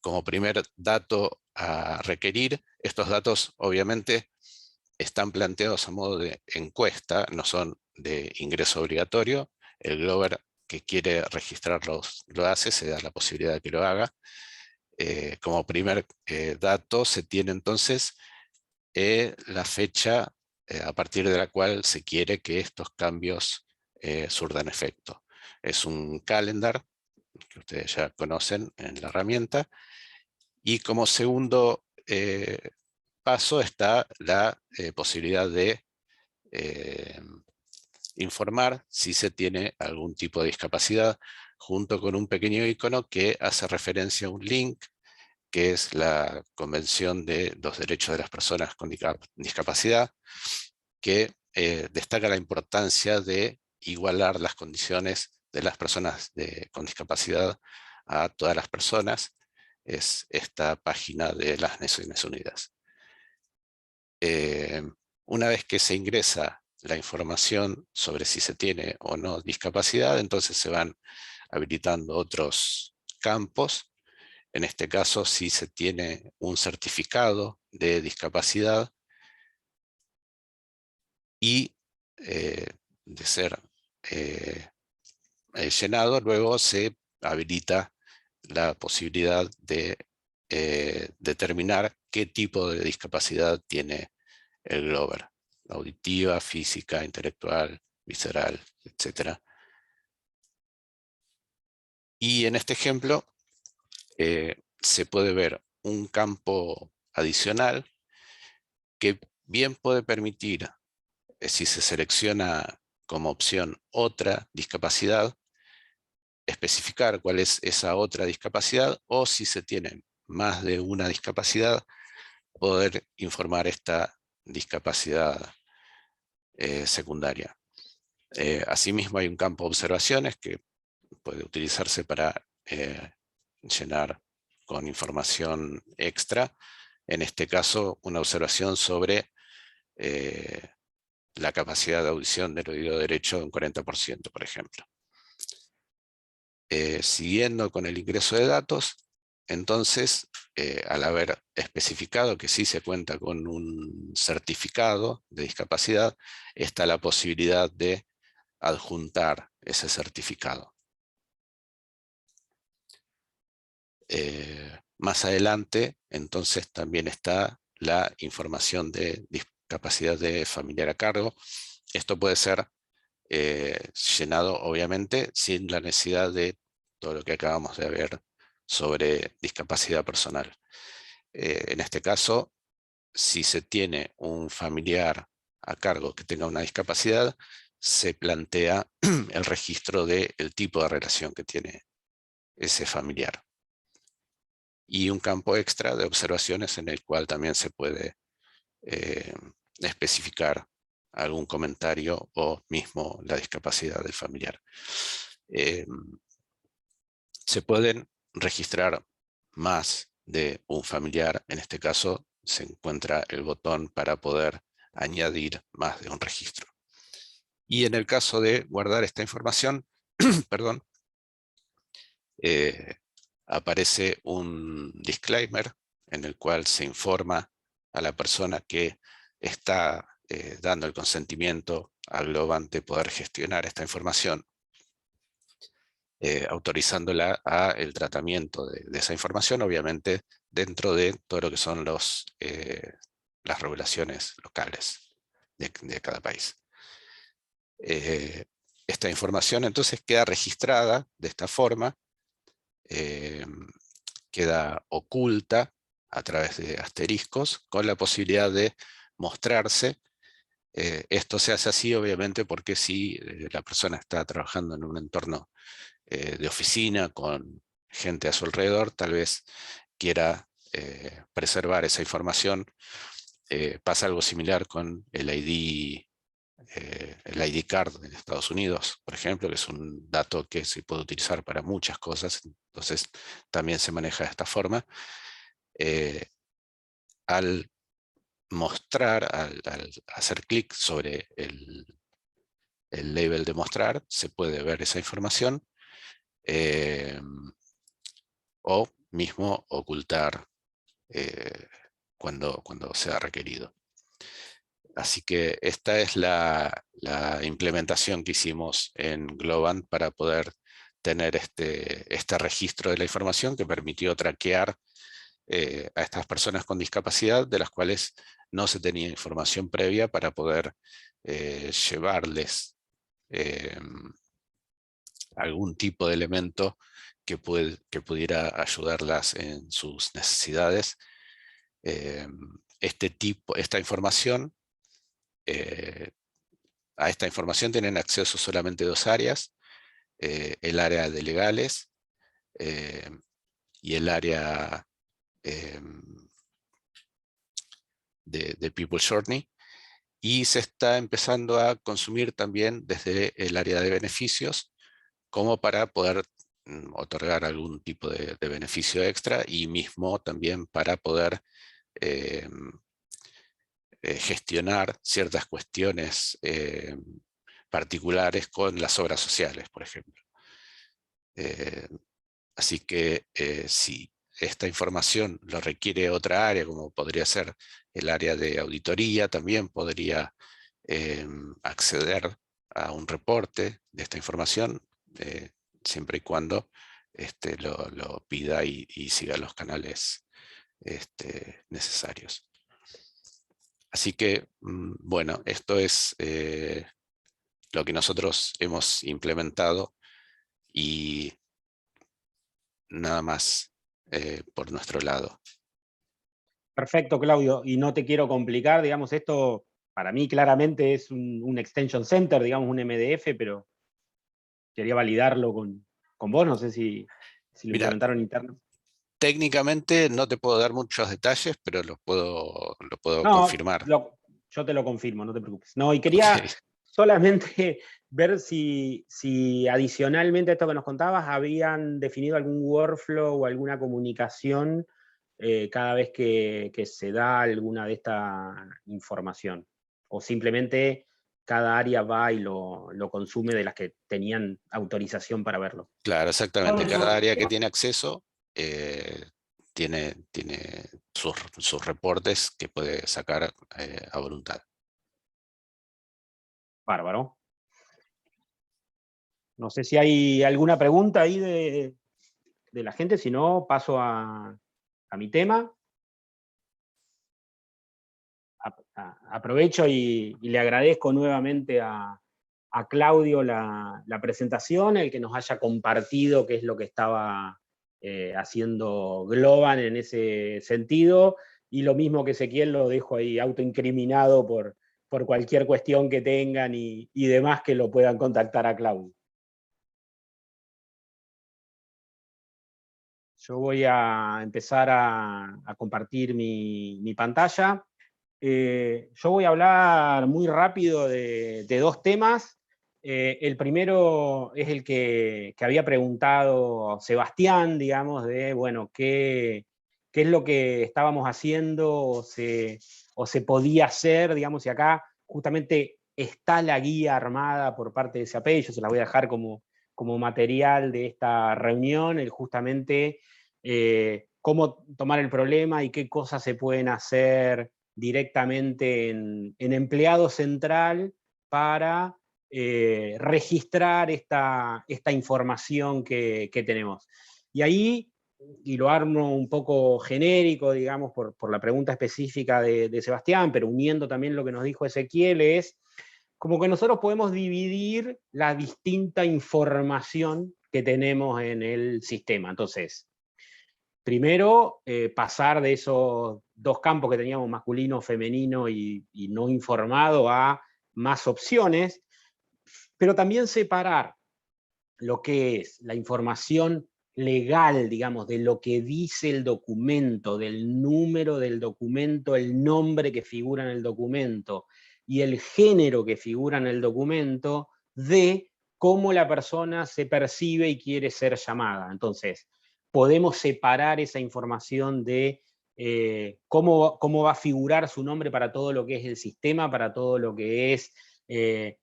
Como primer dato a requerir, estos datos obviamente están planteados a modo de encuesta, no son de ingreso obligatorio. El Glober que quiere registrarlos lo hace, se da la posibilidad de que lo haga. Como primer dato se tiene entonces la fecha a partir de la cual se quiere que estos cambios surdan efecto. Es un calendar que ustedes ya conocen en la herramienta, y como segundo paso está la posibilidad de informar si se tiene algún tipo de discapacidad, junto con un pequeño icono que hace referencia a un link, que es la Convención de los Derechos de las Personas con Discapacidad, que destaca la importancia de igualar las condiciones de las personas con discapacidad a todas las personas. Es esta página de las Naciones Unidas. Una vez que se ingresa la información sobre si se tiene o no discapacidad, entonces se van habilitando otros campos. En este caso, si se tiene un certificado de discapacidad y de ser llenado, luego se habilita la posibilidad de determinar qué tipo de discapacidad tiene el Glober: auditiva, física, intelectual, visceral, etc. Y en este ejemplo se puede ver un campo adicional que bien puede permitir, si se selecciona como opción otra discapacidad, especificar cuál es esa otra discapacidad, o si se tiene más de una discapacidad, poder informar esta discapacidad secundaria. Asimismo, hay un campo de observaciones que puede utilizarse para llenar con información extra en este caso una observación sobre la capacidad de audición del oído derecho de un 40%, por ejemplo. Siguiendo con el ingreso de datos, entonces, al haber especificado que sí se cuenta con un certificado de discapacidad, está la posibilidad de adjuntar ese certificado. Más adelante, entonces, también está la información de discapacidad de familiar a cargo. Esto puede ser llenado, obviamente, sin la necesidad de todo lo que acabamos de ver sobre discapacidad personal. En este caso, si se tiene un familiar a cargo que tenga una discapacidad, se plantea el registro del tipo de relación que tiene ese familiar. Y un campo extra de observaciones en el cual también se puede especificar algún comentario o mismo la discapacidad del familiar. Se pueden registrar más de un familiar. En este caso se encuentra el botón para poder añadir más de un registro. Y en el caso de guardar esta información, perdón, aparece un disclaimer en el cual se informa a la persona que está dando el consentimiento al Globant de poder gestionar esta información, autorizándola a el tratamiento de esa información, obviamente dentro de todo lo que son las regulaciones locales de cada país. Esta información entonces queda registrada de esta forma, queda oculta a través de asteriscos, con la posibilidad de mostrarse. Esto se hace así obviamente porque si la persona está trabajando en un entorno de oficina con gente a su alrededor, tal vez quiera preservar esa información. Pasa algo similar con el ID card en Estados Unidos, por ejemplo, que es un dato que se puede utilizar para muchas cosas, entonces también se maneja de esta forma. Al mostrar, al hacer clic sobre el label de mostrar, se puede ver esa información, o mismo ocultar cuando sea requerido. Así que esta es la implementación que hicimos en Globant para poder tener este registro de la información que permitió traquear a estas personas con discapacidad, de las cuales no se tenía información previa para poder llevarles algún tipo de elemento que pudiera ayudarlas en sus necesidades. Esta información, a esta información tienen acceso solamente dos áreas, el área de legales y el área de People Journey, y se está empezando a consumir también desde el área de beneficios, como para poder otorgar algún tipo de beneficio extra, y mismo también para poder gestionar ciertas cuestiones particulares con las obras sociales, por ejemplo. Así que si esta información lo requiere otra área, como podría ser el área de auditoría, también podría acceder a un reporte de esta información, siempre y cuando lo pida y siga los canales necesarios. Así que, bueno, esto es lo que nosotros hemos implementado, y nada más por nuestro lado. Perfecto, Claudio, y no te quiero complicar, digamos, esto para mí claramente es un extension center, digamos, un MDF, pero quería validarlo con vos, no sé si lo Mira, implementaron interno. técnicamente no te puedo dar muchos detalles, pero lo puedo No, confirmar. yo te lo confirmo, no te preocupes. No, y quería solamente ver si adicionalmente a esto que nos contabas, habían definido algún workflow o alguna comunicación cada vez que se da alguna de esta información. O simplemente cada área va y lo consume de las que tenían autorización para verlo. Claro, exactamente. Cada área que tiene acceso tiene sus reportes que puede sacar a voluntad. Bárbaro. No sé si hay alguna pregunta ahí de la gente, si no, paso a mi tema. Aprovecho y le agradezco nuevamente a Claudio la presentación, el que nos haya compartido qué es lo que estaba haciendo Globant en ese sentido, y lo mismo que Ezequiel, lo dejo ahí autoincriminado por cualquier cuestión que tengan y demás, que lo puedan contactar a Claudio. Yo voy a empezar a compartir mi pantalla. Yo voy a hablar muy rápido de dos temas. El primero es el que había preguntado Sebastián, digamos, de, bueno, qué es lo que estábamos haciendo o se podía hacer, digamos, y acá justamente está la guía armada por parte de SAP, yo se la voy a dejar como material de esta reunión, justamente cómo tomar el problema y qué cosas se pueden hacer directamente en empleado central para registrar esta información que tenemos. Y ahí, y lo armo un poco genérico, digamos, por la pregunta específica de Sebastián, pero uniendo también lo que nos dijo Ezequiel, es como que nosotros podemos dividir la distinta información que tenemos en el sistema. Entonces, primero, pasar de esos dos campos que teníamos, masculino, femenino y no informado, a más opciones, pero también separar lo que es la información legal, digamos, de lo que dice el documento, del número del documento, el nombre que figura en el documento y el género que figura en el documento, de cómo la persona se percibe y quiere ser llamada. Entonces, podemos separar esa información de cómo va a figurar su nombre para todo lo que es el sistema, para todo lo que es el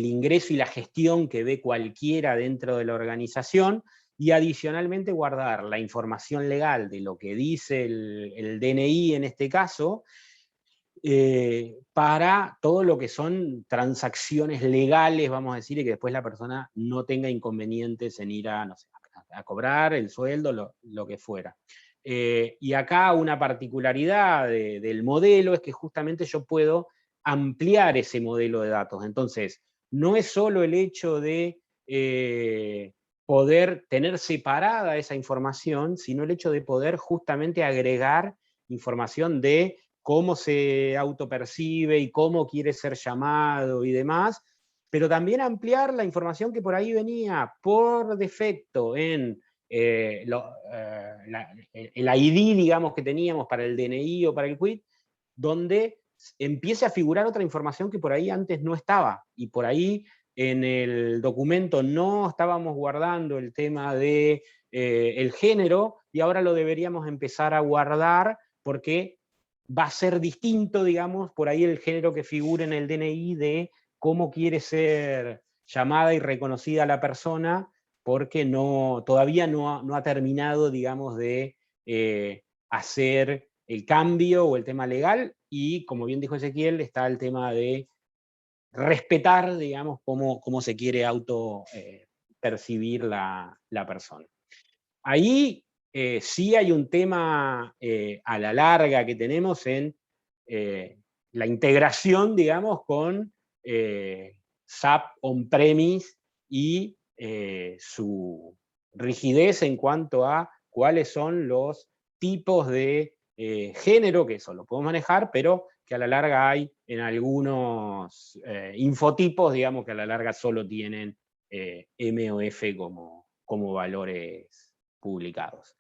ingreso y la gestión que ve cualquiera dentro de la organización, y adicionalmente guardar la información legal de lo que dice el DNI en este caso, para todo lo que son transacciones legales, vamos a decir, y que después la persona no tenga inconvenientes en ir a, no sé, a cobrar el sueldo, lo que fuera. Y acá una particularidad del modelo es que justamente yo puedo ampliar ese modelo de datos. Entonces, no es solo el hecho de poder tener separada esa información, sino el hecho de poder justamente agregar información de cómo se autopercibe y cómo quiere ser llamado y demás, pero también ampliar la información que por ahí venía por defecto en el ID, digamos, que teníamos para el DNI o para el quit, donde empiece a figurar otra información que por ahí antes no estaba, y por ahí en el documento no estábamos guardando el tema de el género, y ahora lo deberíamos empezar a guardar porque va a ser distinto, digamos, por ahí el género que figura en el DNI de cómo quiere ser llamada y reconocida la persona, porque todavía no ha terminado, digamos, de hacer el cambio o el tema legal, y como bien dijo Ezequiel, está el tema de respetar, digamos, cómo se quiere percibir la persona. Ahí sí hay un tema a la larga que tenemos en la integración, digamos, con SAP on-premise y su rigidez en cuanto a cuáles son los tipos de género, que eso lo podemos manejar, pero que a la larga hay en algunos infotipos, digamos, que a la larga solo tienen M o F como valores publicados.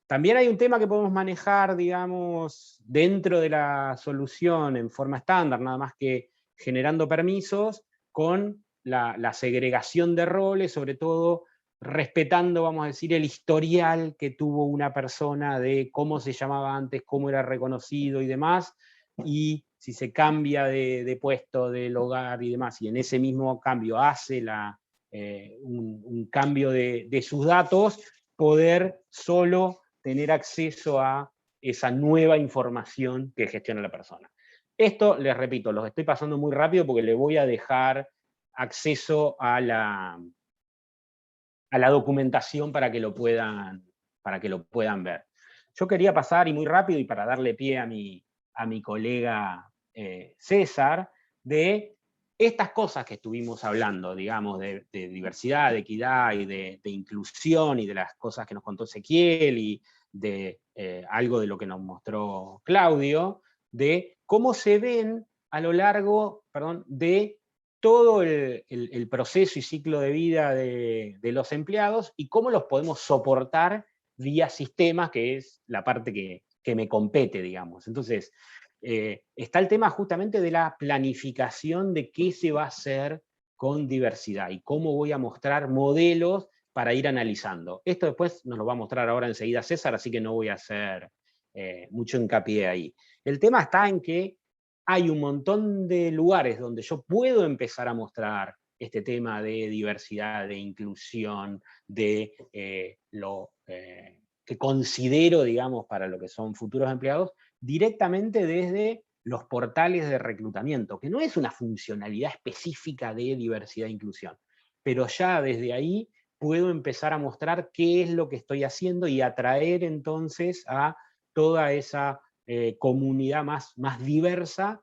También hay un tema que podemos manejar, digamos, dentro de la solución en forma estándar, nada más que generando permisos, con la segregación de roles, sobre todo respetando, vamos a decir, el historial que tuvo una persona de cómo se llamaba antes, cómo era reconocido y demás, y si se cambia de puesto, del hogar y demás, y en ese mismo cambio hace un cambio de sus datos, poder solo tener acceso a esa nueva información que gestiona la persona. Esto, les repito, los estoy pasando muy rápido porque le voy a dejar acceso a la documentación para que lo puedan ver. Yo quería pasar, y muy rápido, y para darle pie a mi colega César, de estas cosas que estuvimos hablando, digamos, de diversidad, de equidad y de inclusión, y de las cosas que nos contó Ezequiel, y de algo de lo que nos mostró Claudio, de cómo se ven a lo largo, de todo el proceso y ciclo de vida de los empleados y cómo los podemos soportar vía sistemas, que es la parte que me compete, digamos. Entonces, está el tema justamente de la planificación de qué se va a hacer con diversidad y cómo voy a mostrar modelos para ir analizando. Esto después nos lo va a mostrar ahora enseguida César, así que no voy a hacer mucho hincapié ahí. El tema está en que hay un montón de lugares donde yo puedo empezar a mostrar este tema de diversidad, de inclusión, de lo que considero, digamos, para lo que son futuros empleados, directamente desde los portales de reclutamiento, que no es una funcionalidad específica de diversidad e inclusión, pero ya desde ahí puedo empezar a mostrar qué es lo que estoy haciendo y atraer entonces a toda esa comunidad más diversa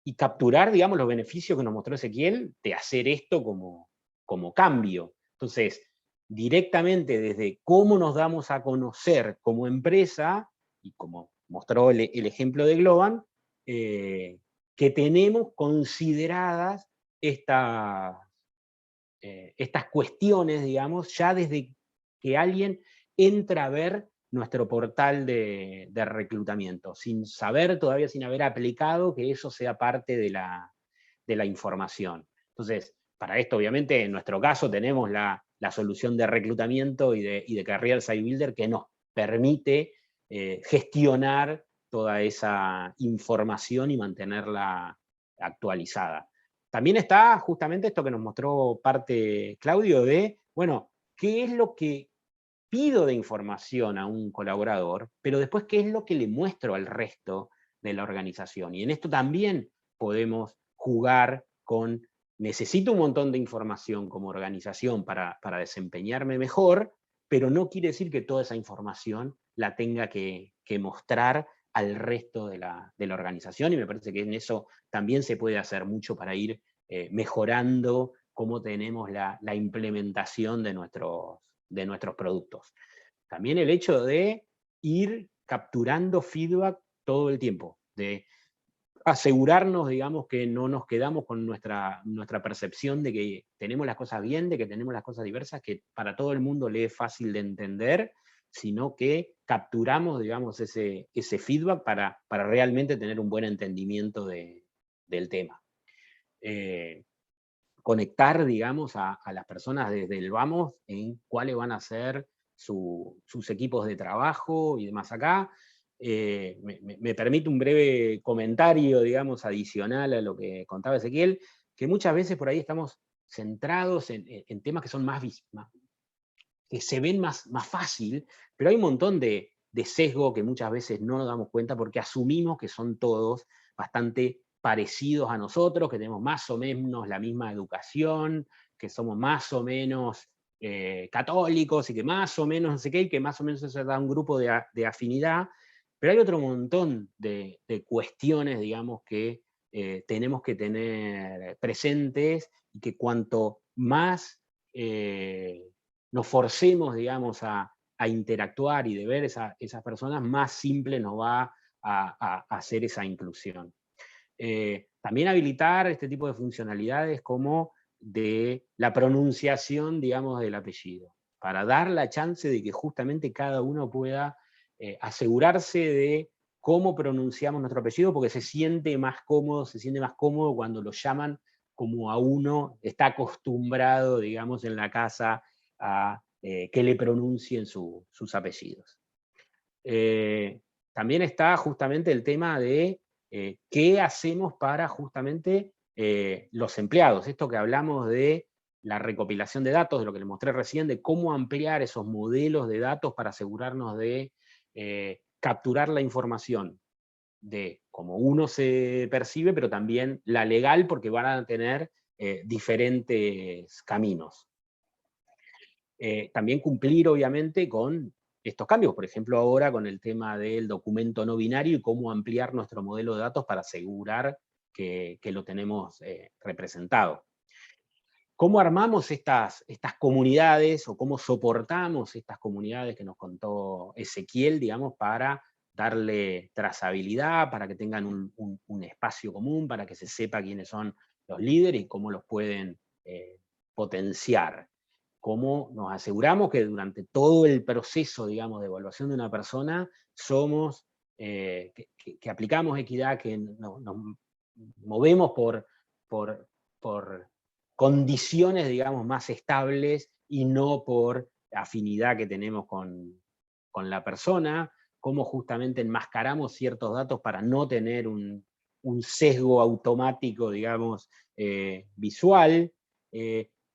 y capturar, digamos, los beneficios que nos mostró Ezequiel de hacer esto como cambio. Entonces, directamente desde cómo nos damos a conocer como empresa, y como mostró el ejemplo de Globan, que tenemos consideradas estas cuestiones, digamos, ya desde que alguien entra a ver nuestro portal de reclutamiento, sin saber todavía, sin haber aplicado que eso sea parte de la información. Entonces, para esto, obviamente, en nuestro caso tenemos la solución de reclutamiento y de Career Site Builder que nos permite gestionar toda esa información y mantenerla actualizada. También está justamente esto que nos mostró parte Claudio de, bueno, ¿qué es lo que pido de información a un colaborador, pero después qué es lo que le muestro al resto de la organización? Y en esto también podemos jugar con, necesito un montón de información como organización para desempeñarme mejor, pero no quiere decir que toda esa información la tenga que mostrar al resto de la organización, y me parece que en eso también se puede hacer mucho para ir mejorando cómo tenemos la implementación de nuestros productos. También el hecho de ir capturando feedback todo el tiempo, de asegurarnos, digamos, que no nos quedamos con nuestra percepción de que tenemos las cosas bien, de que tenemos las cosas diversas, que para todo el mundo le es fácil de entender, sino que capturamos, digamos, ese feedback para realmente tener un buen entendimiento del tema. Conectar, digamos, a las personas desde el vamos en cuáles van a ser sus equipos de trabajo y demás acá. Me permite un breve comentario, digamos, adicional a lo que contaba Ezequiel, que muchas veces por ahí estamos centrados en temas que son que se ven más fácil, pero hay un montón de sesgo que muchas veces no nos damos cuenta porque asumimos que son todos bastante parecidos a nosotros, que tenemos más o menos la misma educación, que somos más o menos católicos y que más o menos no sé qué, y que más o menos eso da un grupo de afinidad, pero hay otro montón de cuestiones, digamos, que tenemos que tener presentes y que cuanto más nos forcemos, digamos, a interactuar y de ver esas personas, más simple nos va a hacer esa inclusión. También habilitar este tipo de funcionalidades como de la pronunciación, digamos, del apellido, para dar la chance de que justamente cada uno pueda asegurarse de cómo pronunciamos nuestro apellido, porque se siente más cómodo cuando lo llaman como a uno está acostumbrado, digamos, en la casa a que le pronuncien sus apellidos. También está justamente el tema de qué hacemos para justamente los empleados. Esto que hablamos de la recopilación de datos, de lo que les mostré recién, de cómo ampliar esos modelos de datos para asegurarnos de capturar la información de cómo uno se percibe, pero también la legal, porque van a tener diferentes caminos. También cumplir, obviamente, con estos cambios, por ejemplo, ahora con el tema del documento no binario y cómo ampliar nuestro modelo de datos para asegurar que lo tenemos representado. ¿Cómo armamos estas comunidades o cómo soportamos estas comunidades que nos contó Ezequiel, digamos, para darle trazabilidad, para que tengan un espacio común, para que se sepa quiénes son los líderes y cómo los pueden potenciar? ¿Cómo nos aseguramos que durante todo el proceso, digamos, de evaluación de una persona somos, que aplicamos equidad, que nos movemos por condiciones, digamos, más estables y no por afinidad que tenemos con la persona? ¿Cómo justamente enmascaramos ciertos datos para no tener un sesgo automático, digamos, visual?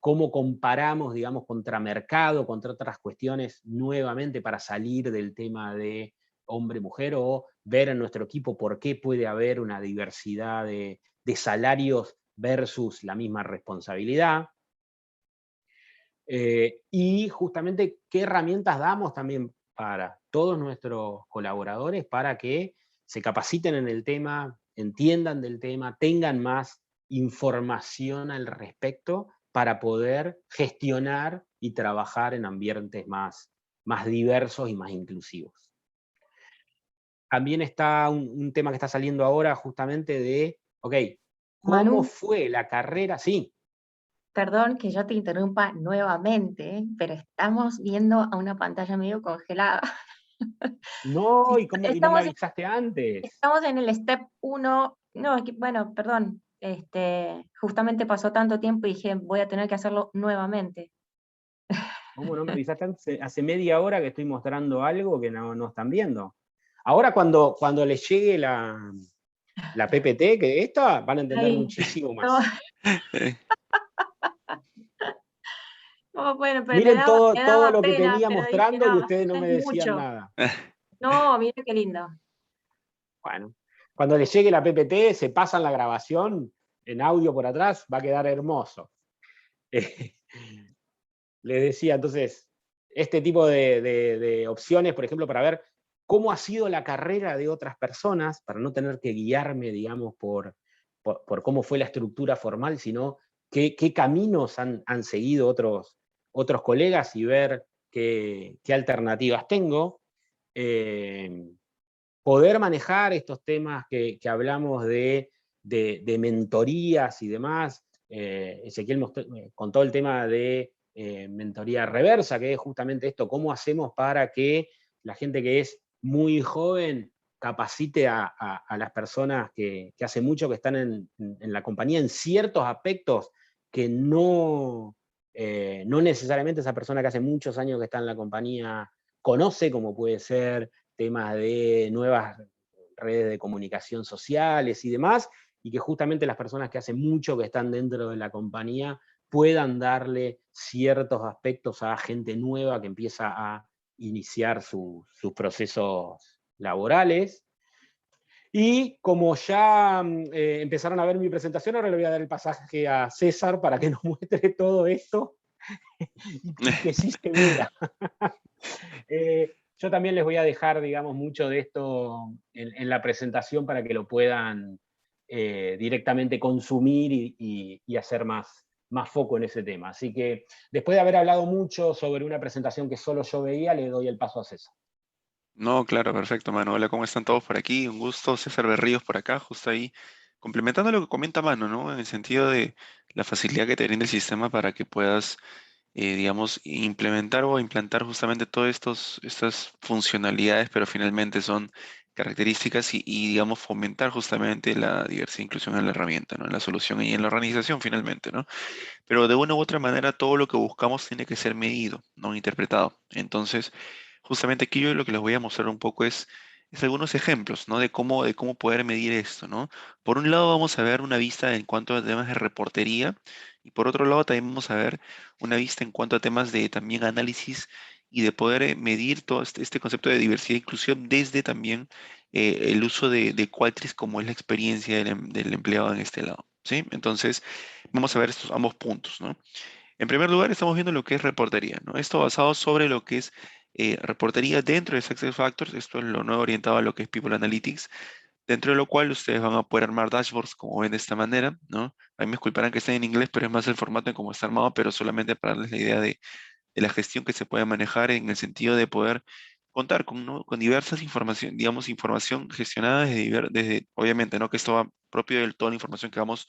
¿Cómo comparamos, digamos, contra mercado, contra otras cuestiones nuevamente para salir del tema de hombre-mujer, o ver en nuestro equipo por qué puede haber una diversidad de salarios versus la misma responsabilidad? Y justamente qué herramientas damos también para todos nuestros colaboradores para que se capaciten en el tema, entiendan del tema, tengan más información al respecto para poder gestionar y trabajar en ambientes más diversos y más inclusivos. También está un tema que está saliendo ahora justamente de, ok, ¿cómo Manu, fue la carrera? Sí. perdón que yo te interrumpa nuevamente, pero estamos viendo a una pantalla medio congelada. No, ¿y no me Estamos, avisaste antes? estamos en el step 1, no, bueno, perdón, justamente pasó tanto tiempo y dije, voy a tener que hacerlo nuevamente. ¿Cómo no me avisaste antes? Hace media hora que estoy mostrando algo que no están viendo. Ahora cuando les llegue la PPT, que esta, van a entender Ay, muchísimo más. no, no, bueno, pero Miren me todo daba lo que pena, venía pero dije, mostrando y no, ustedes no es me decían mucho. nada. No, mira qué lindo. Bueno, cuando les llegue la PPT, se pasan la grabación en audio por atrás, va a quedar hermoso. Les decía, entonces, este tipo de opciones, por ejemplo, para ver cómo ha sido la carrera de otras personas, para no tener que guiarme, digamos, por cómo fue la estructura formal, sino qué caminos han seguido otros colegas y ver qué alternativas tengo. Poder manejar estos temas que hablamos de mentorías y demás. Ezequiel contó el tema de mentoría reversa, que es justamente esto, cómo hacemos para que la gente que es muy joven capacite a las personas que hace mucho que están en la compañía en ciertos aspectos que no necesariamente esa persona que hace muchos años que está en la compañía conoce, como puede ser temas de nuevas redes de comunicación sociales y demás, y que justamente las personas que hace mucho que están dentro de la compañía puedan darle ciertos aspectos a gente nueva que empieza a iniciar sus procesos laborales. Y como ya empezaron a ver mi presentación, ahora le voy a dar el pasaje a César para que nos muestre todo esto y que sí se vea. Yo también les voy a dejar, digamos, mucho de esto en la presentación para que lo puedan directamente consumir y hacer más foco en ese tema. Así que después de haber hablado mucho sobre una presentación que solo yo veía, le doy el paso a César. No, claro, perfecto, Manu. Hola, ¿cómo están todos por aquí? Un gusto, César Berríos por acá, justo ahí, complementando lo que comenta Manu, ¿no? En el sentido de la facilidad que te brinda el sistema para que puedas, digamos, implementar o implantar justamente todas estas funcionalidades, pero finalmente son características y, digamos, fomentar justamente la diversidad e inclusión en la herramienta, ¿no? En la solución y en la organización finalmente, ¿no? Pero de una u otra manera todo lo que buscamos tiene que ser medido, no interpretado. Entonces, justamente aquí yo lo que les voy a mostrar un poco es algunos ejemplos, ¿no? De cómo poder medir esto, ¿no? Por un lado vamos a ver una vista en cuanto a temas de reportería y por otro lado también vamos a ver una vista en cuanto a temas de también análisis y de poder medir todo este concepto de diversidad e inclusión desde también el uso de Qualtrics como es la experiencia del empleado en este lado, ¿sí? Entonces, vamos a ver estos ambos puntos, ¿no? En primer lugar, estamos viendo lo que es reportería, ¿no? Esto basado sobre lo que es reportería dentro de SuccessFactors. Esto es lo nuevo orientado a lo que es People Analytics, dentro de lo cual ustedes van a poder armar dashboards como ven de esta manera, ¿no? A mí me disculparán que estén en inglés, pero es más el formato en cómo está armado, pero solamente para darles la idea de la gestión que se puede manejar en el sentido de poder contar con, ¿no? Con diversas información, digamos, información gestionada desde, obviamente, ¿no? Que esto va propio de toda la información que vamos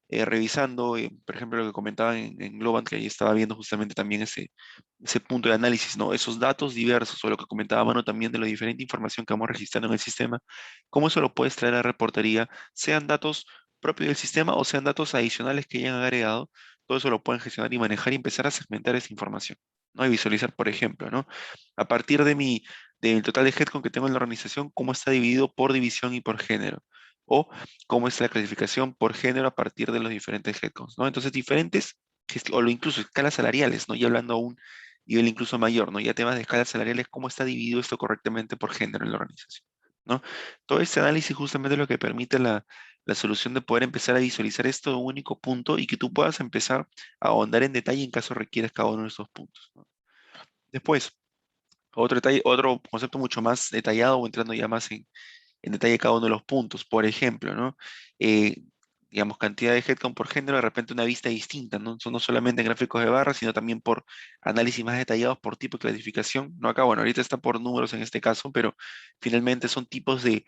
revisando, por ejemplo, lo que comentaban en Globant, que ahí estaba viendo justamente también ese punto de análisis, ¿no? Esos datos diversos, o lo que comentaba Mano también de la diferente información que vamos registrando en el sistema, cómo eso lo puedes traer a reportería, sean datos propios del sistema o sean datos adicionales que hayan agregado, todo eso lo pueden gestionar y manejar y empezar a segmentar esa información, ¿no? Y visualizar, por ejemplo, ¿no? A partir del total de headcount que tengo en la organización, cómo está dividido por división y por género. O cómo es la clasificación por género a partir de los diferentes headcounts, ¿no? Entonces, diferentes, o incluso escalas salariales, ¿no? Ya hablando a un nivel incluso mayor, ¿no? Ya temas de escalas salariales, cómo está dividido esto correctamente por género en la organización, ¿no? Todo este análisis justamente es lo que permite la solución de poder empezar a visualizar esto de un único punto y que tú puedas empezar a ahondar en detalle en caso requieras cada uno de estos puntos, ¿no? Después, otro detalle, otro concepto mucho más detallado o entrando ya más en detalle cada uno de los puntos. Por ejemplo, ¿no? Eh, digamos, cantidad de headcount por género, de repente una vista distinta, ¿no? No solamente en gráficos de barras, sino también por análisis más detallados por tipo de clasificación. No acá, bueno, ahorita está por números en este caso, pero finalmente son tipos de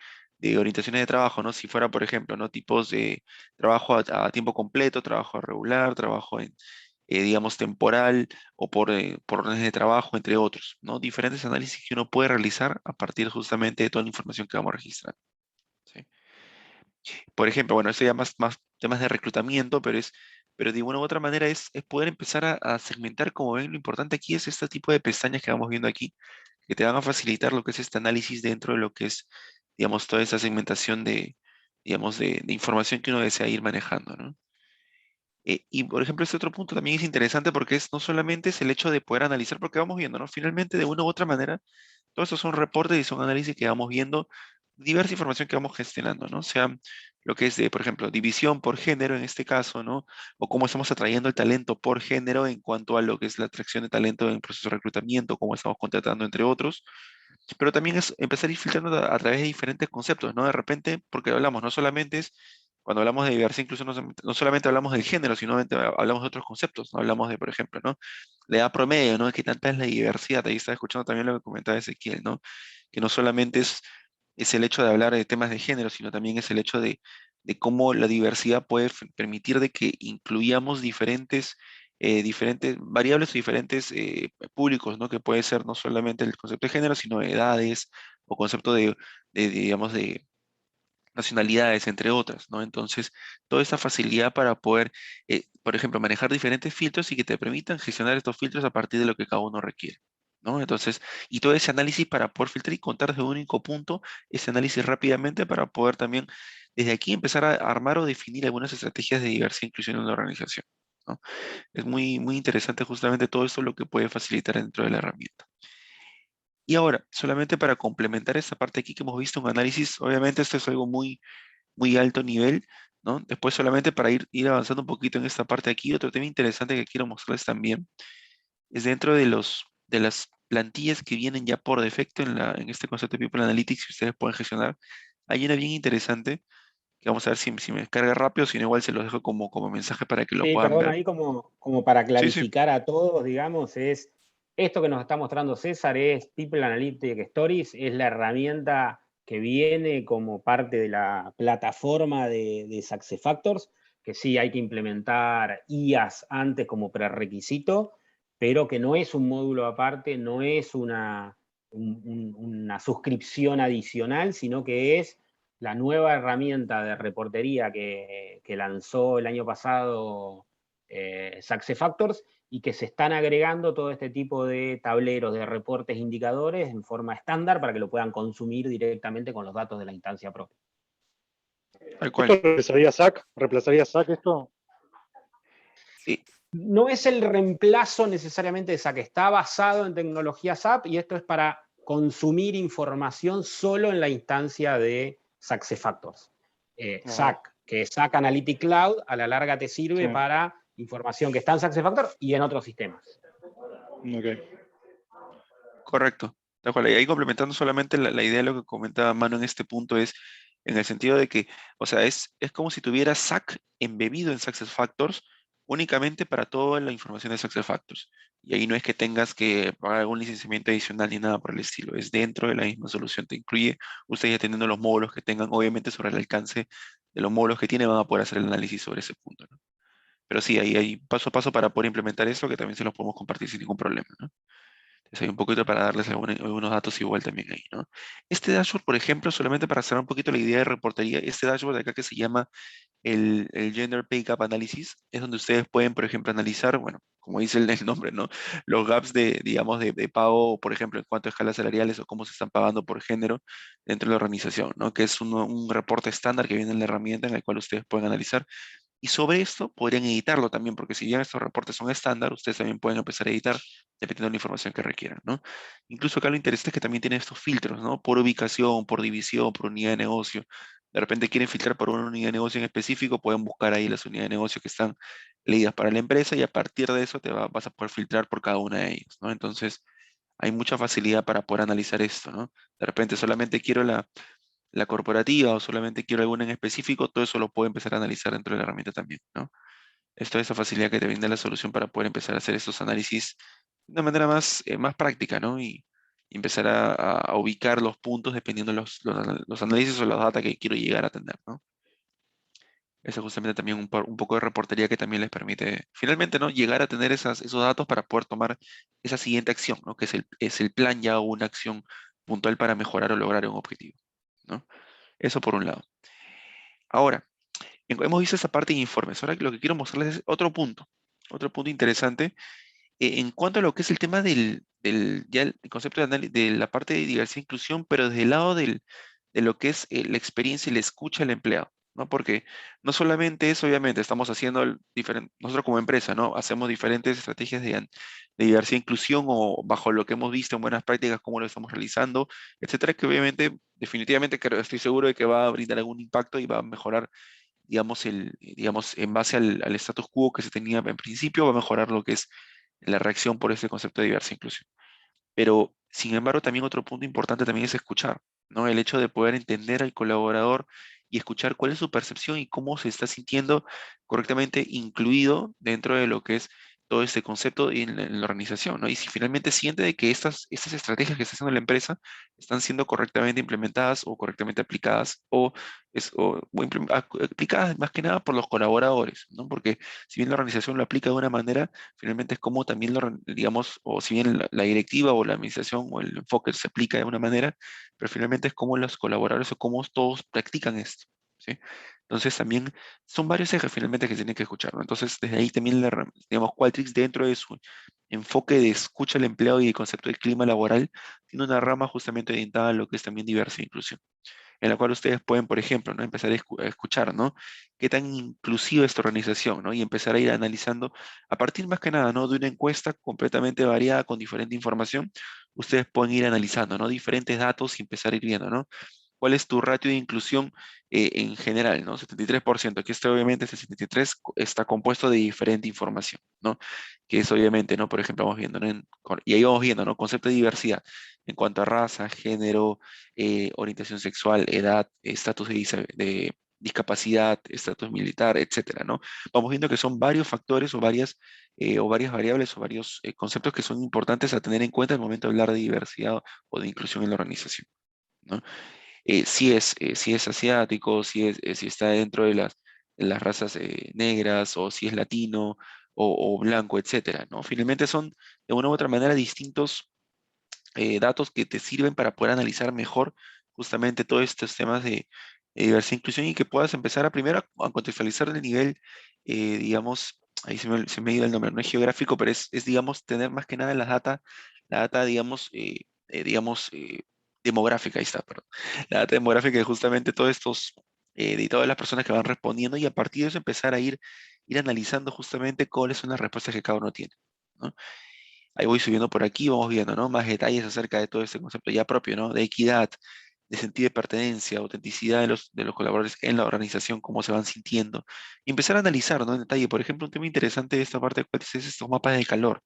orientaciones de trabajo, ¿no? Si fuera, por ejemplo, ¿no? Tipos de trabajo a tiempo completo, trabajo regular, trabajo en, digamos, temporal o por órdenes de trabajo, entre otros, ¿no? Diferentes análisis que uno puede realizar a partir justamente de toda la información que vamos a registrar, ¿sí? Por ejemplo, bueno, esto ya más temas de reclutamiento, pero de una u otra manera es poder empezar a segmentar, como ven, lo importante aquí es este tipo de pestañas que vamos viendo aquí, que te van a facilitar lo que es este análisis dentro de lo que es, digamos, toda esa segmentación digamos, de información que uno desea ir manejando, ¿no? Y por ejemplo, este otro punto también es interesante porque no solamente es el hecho de poder analizar, porque vamos viendo, ¿no? Finalmente, de una u otra manera, todos estos son reportes y son análisis que vamos viendo, diversa información que vamos gestionando, ¿no? O sea, lo que es de, por ejemplo, división por género en este caso, ¿no? O cómo estamos atrayendo el talento por género en cuanto a lo que es la atracción de talento en el proceso de reclutamiento, cómo estamos contratando, entre otros. Pero también es empezar a ir filtrando a través de diferentes conceptos, ¿no? De repente, porque hablamos, no solamente es, cuando hablamos de diversidad, incluso no solamente hablamos del género, sino hablamos de otros conceptos, ¿no? Hablamos de, por ejemplo, ¿no? La edad promedio, ¿no? ¿Qué tanta es la diversidad? Ahí estaba escuchando también lo que comentaba Ezequiel, ¿no? Que no solamente es el hecho de hablar de temas de género, sino también es el hecho de cómo la diversidad puede permitir de que incluyamos diferentes variables o diferentes públicos, ¿no? Que puede ser no solamente el concepto de género, sino de edades o concepto digamos, de nacionalidades, entre otras, ¿no? Entonces, toda esta facilidad para poder, por ejemplo, manejar diferentes filtros y que te permitan gestionar estos filtros a partir de lo que cada uno requiere, ¿no? Entonces, y todo ese análisis para poder filtrar y contar desde un único punto, ese análisis rápidamente para poder también, desde aquí, empezar a armar o definir algunas estrategias de diversidad e inclusión en la organización, ¿no? Es muy, muy interesante justamente todo esto lo que puede facilitar dentro de la herramienta. Y ahora, solamente para complementar esta parte aquí que hemos visto, un análisis, obviamente esto es algo muy, muy alto nivel, ¿no? Después solamente para ir avanzando un poquito en esta parte aquí, otro tema interesante que quiero mostrarles también es dentro de las plantillas que vienen ya por defecto en este concepto de People Analytics que ustedes pueden gestionar. Hay una bien interesante que vamos a ver si me descarga rápido, si no igual se los dejo como mensaje para que lo Sí, puedan perdón, ver. ahí como para Sí, sí. clarificar a todos, digamos, es esto que nos está mostrando César es People Analytics Stories, es la herramienta que viene como parte de la plataforma de SuccessFactors, que sí hay que implementar IAS antes como prerequisito, pero que no es un módulo aparte, no es una una suscripción adicional, sino que es la nueva herramienta de reportería que lanzó el año pasado SuccessFactors, y que se están agregando todo este tipo de tableros de reportes, indicadores en forma estándar para que lo puedan consumir directamente con los datos de la instancia propia. Tal cual. ¿Esto reemplazaría SAC? ¿Reemplazaría SAC esto? Sí, No es el reemplazo necesariamente de SAC, está basado en tecnología SAP, y esto es para consumir información solo en la instancia de SuccessFactors. SAC, que es SAC Analytics Cloud, a la larga te sirve Sí. para información que está en SuccessFactors y en otros sistemas. Ok. correcto. Tal cual. Y ahí complementando solamente la idea de lo que comentaba Manu en este punto es en el sentido de que, o sea, es como si tuviera SAC embebido en SuccessFactors únicamente para toda la información de SuccessFactors. Y ahí no es que tengas que pagar algún licenciamiento adicional ni nada por el estilo. Es dentro de la misma solución. Te incluye, ustedes ya teniendo los módulos que tengan, obviamente sobre el alcance de los módulos que tiene, van a poder hacer el análisis sobre ese punto, ¿no? Pero sí, ahí hay paso a paso para poder implementar eso, que también se los podemos compartir sin ningún problema, ¿no? Entonces hay un poquito para darles algunos datos igual también ahí, ¿no? Este dashboard, por ejemplo, solamente para cerrar un poquito la idea de reportería, este dashboard de acá que se llama el Gender Pay Gap Analysis, es donde ustedes pueden, por ejemplo, analizar, bueno, como dice el nombre, ¿no? Los gaps de, digamos, de pago, por ejemplo, en cuanto a escalas salariales o cómo se están pagando por género dentro de la organización, ¿no? Que es un reporte estándar que viene en la herramienta en el cual ustedes pueden analizar. Y sobre esto podrían editarlo también, porque si bien estos reportes son estándar, ustedes también pueden empezar a editar dependiendo de la información que requieran, ¿no? Incluso acá lo interesante es que también tiene estos filtros, ¿no? Por ubicación, por división, por unidad de negocio. De repente quieren filtrar por una unidad de negocio en específico, pueden buscar ahí las unidades de negocio que están leídas para la empresa, y a partir de eso vas a poder filtrar por cada una de ellas, ¿no? Entonces, hay mucha facilidad para poder analizar esto, ¿no? De repente solamente quiero la corporativa o solamente quiero alguna en específico, todo eso lo puedo empezar a analizar dentro de la herramienta también, ¿no? Esto es esa facilidad que te brinda la solución para poder empezar a hacer estos análisis de una manera más práctica, ¿no? Y empezar a ubicar los puntos dependiendo de los análisis o los data que quiero llegar a tener, ¿no? Eso es justamente también un poco de reportería que también les permite, finalmente, ¿no? Llegar a tener esos datos para poder tomar esa siguiente acción, ¿no? Que es el plan ya o una acción puntual para mejorar o lograr un objetivo, ¿no? Eso por un lado. Ahora, hemos visto esa parte de informes. Ahora lo que quiero mostrarles es otro punto interesante en cuanto a lo que es el tema ya el concepto de análisis de la parte de diversidad e inclusión, pero desde el lado de lo que es la experiencia y la escucha al empleado, ¿no? Porque no solamente es, obviamente, estamos haciendo nosotros como empresa, ¿no? Hacemos diferentes estrategias de diversidad e inclusión o bajo lo que hemos visto en buenas prácticas, cómo lo estamos realizando, etcétera, que obviamente, definitivamente, estoy seguro de que va a brindar algún impacto y va a mejorar, digamos, en base al status quo que se tenía en principio, va a mejorar lo que es la reacción por ese concepto de diversidad e inclusión. Pero, sin embargo, también otro punto importante también es escuchar, ¿no? El hecho de poder entender al colaborador y escuchar cuál es su percepción y cómo se está sintiendo correctamente incluido dentro de lo que es todo este concepto en la organización, ¿no? Y si finalmente siente de que estas estrategias que está haciendo la empresa están siendo correctamente implementadas o correctamente aplicadas aplicadas más que nada por los colaboradores, ¿no? Porque si bien la organización lo aplica de una manera, finalmente es como también digamos, o si bien la directiva o la administración o el enfoque se aplica de una manera, pero finalmente es como los colaboradores o cómo todos practican esto, ¿sí? Entonces también son varios ejes finalmente que tienen que escuchar, ¿no? Entonces desde ahí también, digamos, Qualtrics dentro de su enfoque de escucha al empleado y el concepto del clima laboral, tiene una rama justamente orientada a lo que es también diversidad e inclusión, en la cual ustedes pueden, por ejemplo, ¿no? Empezar a escuchar, ¿no? Qué tan inclusiva es tu organización, ¿no? Y empezar a ir analizando a partir más que nada, ¿no? De una encuesta completamente variada con diferente información, ustedes pueden ir analizando, ¿no? Diferentes datos y empezar a ir viendo, ¿no? ¿Cuál es tu ratio de inclusión en general, ¿no? 73%. Aquí está, obviamente, ese 73 está compuesto de diferente información, ¿no? Que es obviamente, ¿no? Por ejemplo, vamos viendo, ¿no? Y ahí vamos viendo, ¿no? Concepto de diversidad en cuanto a raza, género, orientación sexual, edad, estatus de discapacidad, estatus militar, etcétera, ¿no? Vamos viendo que son varios factores o varias variables o varios conceptos que son importantes a tener en cuenta al momento de hablar de diversidad o de inclusión en la organización, ¿no? Si es asiático, si está dentro de las razas negras, o si es latino o blanco, etcétera, ¿no? Finalmente son de una u otra manera distintos datos que te sirven para poder analizar mejor justamente todos estos temas de diversidad e inclusión y que puedas empezar a primero a contextualizar el nivel, digamos, ahí se me ha ido el nombre, no es geográfico, pero es, digamos, tener más que nada la data, digamos, demográfica, ahí está, perdón. La data demográfica de justamente todos estos, de todas las personas que van respondiendo y a partir de eso empezar a ir analizando justamente cuáles son las respuestas que cada uno tiene, ¿no? Ahí voy subiendo por aquí, vamos viendo, ¿no? Más detalles acerca de todo este concepto ya propio, ¿no? De equidad, de sentido de pertenencia, autenticidad de los colaboradores en la organización, cómo se van sintiendo. Y empezar a analizar, ¿no? En detalle. Por ejemplo, un tema interesante de esta parte es estos mapas de calor,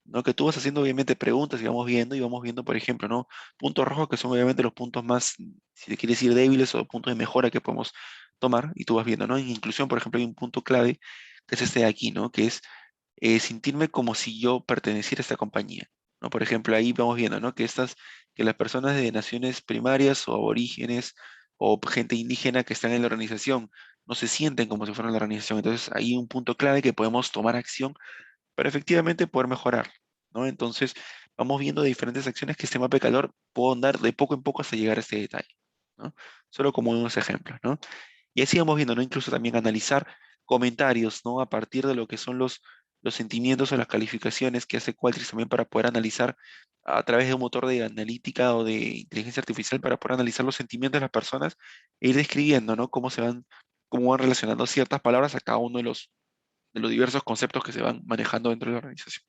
¿no? Que tú vas haciendo obviamente preguntas y vamos viendo, por ejemplo, ¿no? Puntos rojos que son obviamente los puntos más, si te quieres decir débiles o puntos de mejora que podemos tomar y tú vas viendo, ¿no? En inclusión, por ejemplo, hay un punto clave que es este de aquí, ¿no? Que es sentirme como si yo perteneciera a esta compañía, ¿no? Por ejemplo, ahí vamos viendo, ¿no? Que las personas de naciones primarias o aborígenes o gente indígena que están en la organización no se sienten como si fueran la organización. Entonces, hay un punto clave que podemos tomar acción para efectivamente poder mejorar, ¿no? Entonces, vamos viendo diferentes acciones que este mapa de calor puedo dar de poco en poco hasta llegar a este detalle, ¿no? Solo como unos ejemplos, ¿no? Y así vamos viendo, ¿no? Incluso también analizar comentarios, ¿no? A partir de lo que son los sentimientos o las calificaciones que hace Qualtrics también para poder analizar a través de un motor de analítica o de inteligencia artificial para poder analizar los sentimientos de las personas e ir describiendo, ¿no? Cómo van relacionando ciertas palabras a cada uno de los diversos conceptos que se van manejando dentro de la organización,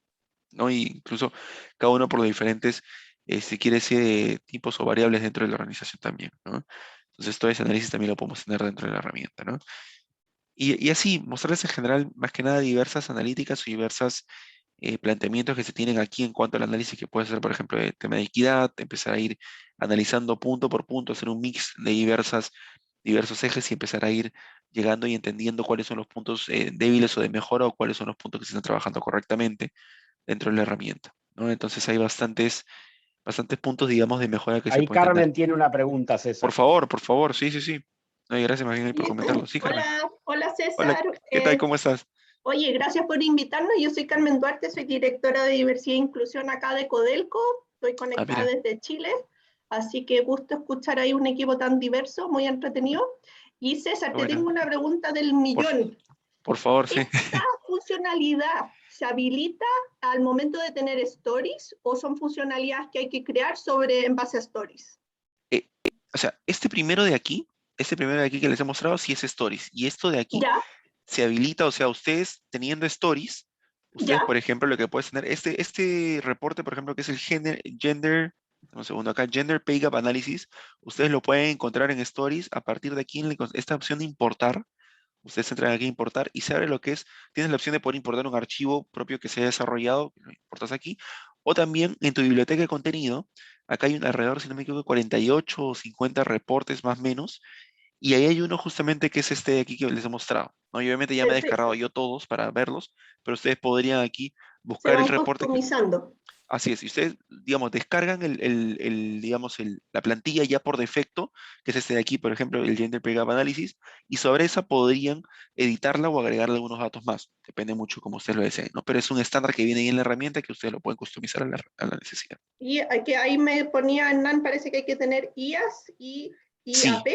¿no? Y incluso cada uno por los diferentes, si quiere decir, tipos o variables dentro de la organización también, ¿no? Entonces todo ese análisis también lo podemos tener dentro de la herramienta, ¿no? Y así, mostrarles en general, más que nada, diversas analíticas o diversas planteamientos que se tienen aquí en cuanto al análisis que puede ser, por ejemplo, el tema de equidad, empezar a ir analizando punto por punto, hacer un mix de diversos ejes y empezar a ir llegando y entendiendo cuáles son los puntos débiles o de mejora o cuáles son los puntos que se están trabajando correctamente dentro de la herramienta, ¿no? Entonces hay bastantes puntos, digamos, de mejora que se Ahí pueden tener. Carmen tiene una pregunta, César. Por favor, sí, sí, sí. No, y gracias más bien por Sí. comentarlo. Sí, Carmen. Hola Hola, César. ¿qué tal? ¿Cómo estás? Oye, gracias por invitarnos. Yo soy Carmen Duarte, soy directora de diversidad e inclusión acá de Codelco. Estoy Ah, conectada mira. desde Chile, así que gusto escuchar ahí un equipo tan diverso, muy entretenido. Y César, Qué te tengo buena. una pregunta del Por, millón. por favor, sí. ¿Esta funcionalidad se habilita al momento de tener stories o son funcionalidades que hay que crear en base a stories? O sea, este primero de aquí que les he mostrado, sí es Stories. Y esto de aquí ¿Ya? se habilita, o sea, ustedes teniendo Stories, ustedes, ¿Ya? por ejemplo, lo que pueden tener, este reporte, por ejemplo, que es el Gender, un segundo acá, Gender Pay Gap Analysis, ustedes lo pueden encontrar en Stories. A partir de aquí, en esta opción de importar, ustedes entran aquí a importar y se abre lo que es, tienes la opción de poder importar un archivo propio que se haya desarrollado, lo importas aquí, o también en tu biblioteca de contenido, acá hay un alrededor, si no me equivoco, 48 o 50 reportes más o menos, y ahí hay uno justamente que es este de aquí que les he mostrado, ¿no? Y obviamente ya me he descargado Perfecto. yo todos para verlos, pero ustedes podrían aquí Se buscar el van reporte que, customizando. así es, si ustedes, digamos, descargan la plantilla ya por defecto, que es este de aquí, por ejemplo, el Gender Pay Gap Analysis, y sobre esa podrían editarla o agregarle algunos datos más. Depende mucho como ustedes lo deseen, ¿no? Pero es un estándar que viene ahí en la herramienta que ustedes lo pueden customizar a la necesidad. Y aquí, ahí me ponía Nan, parece que hay que tener IAS y Sí, IAP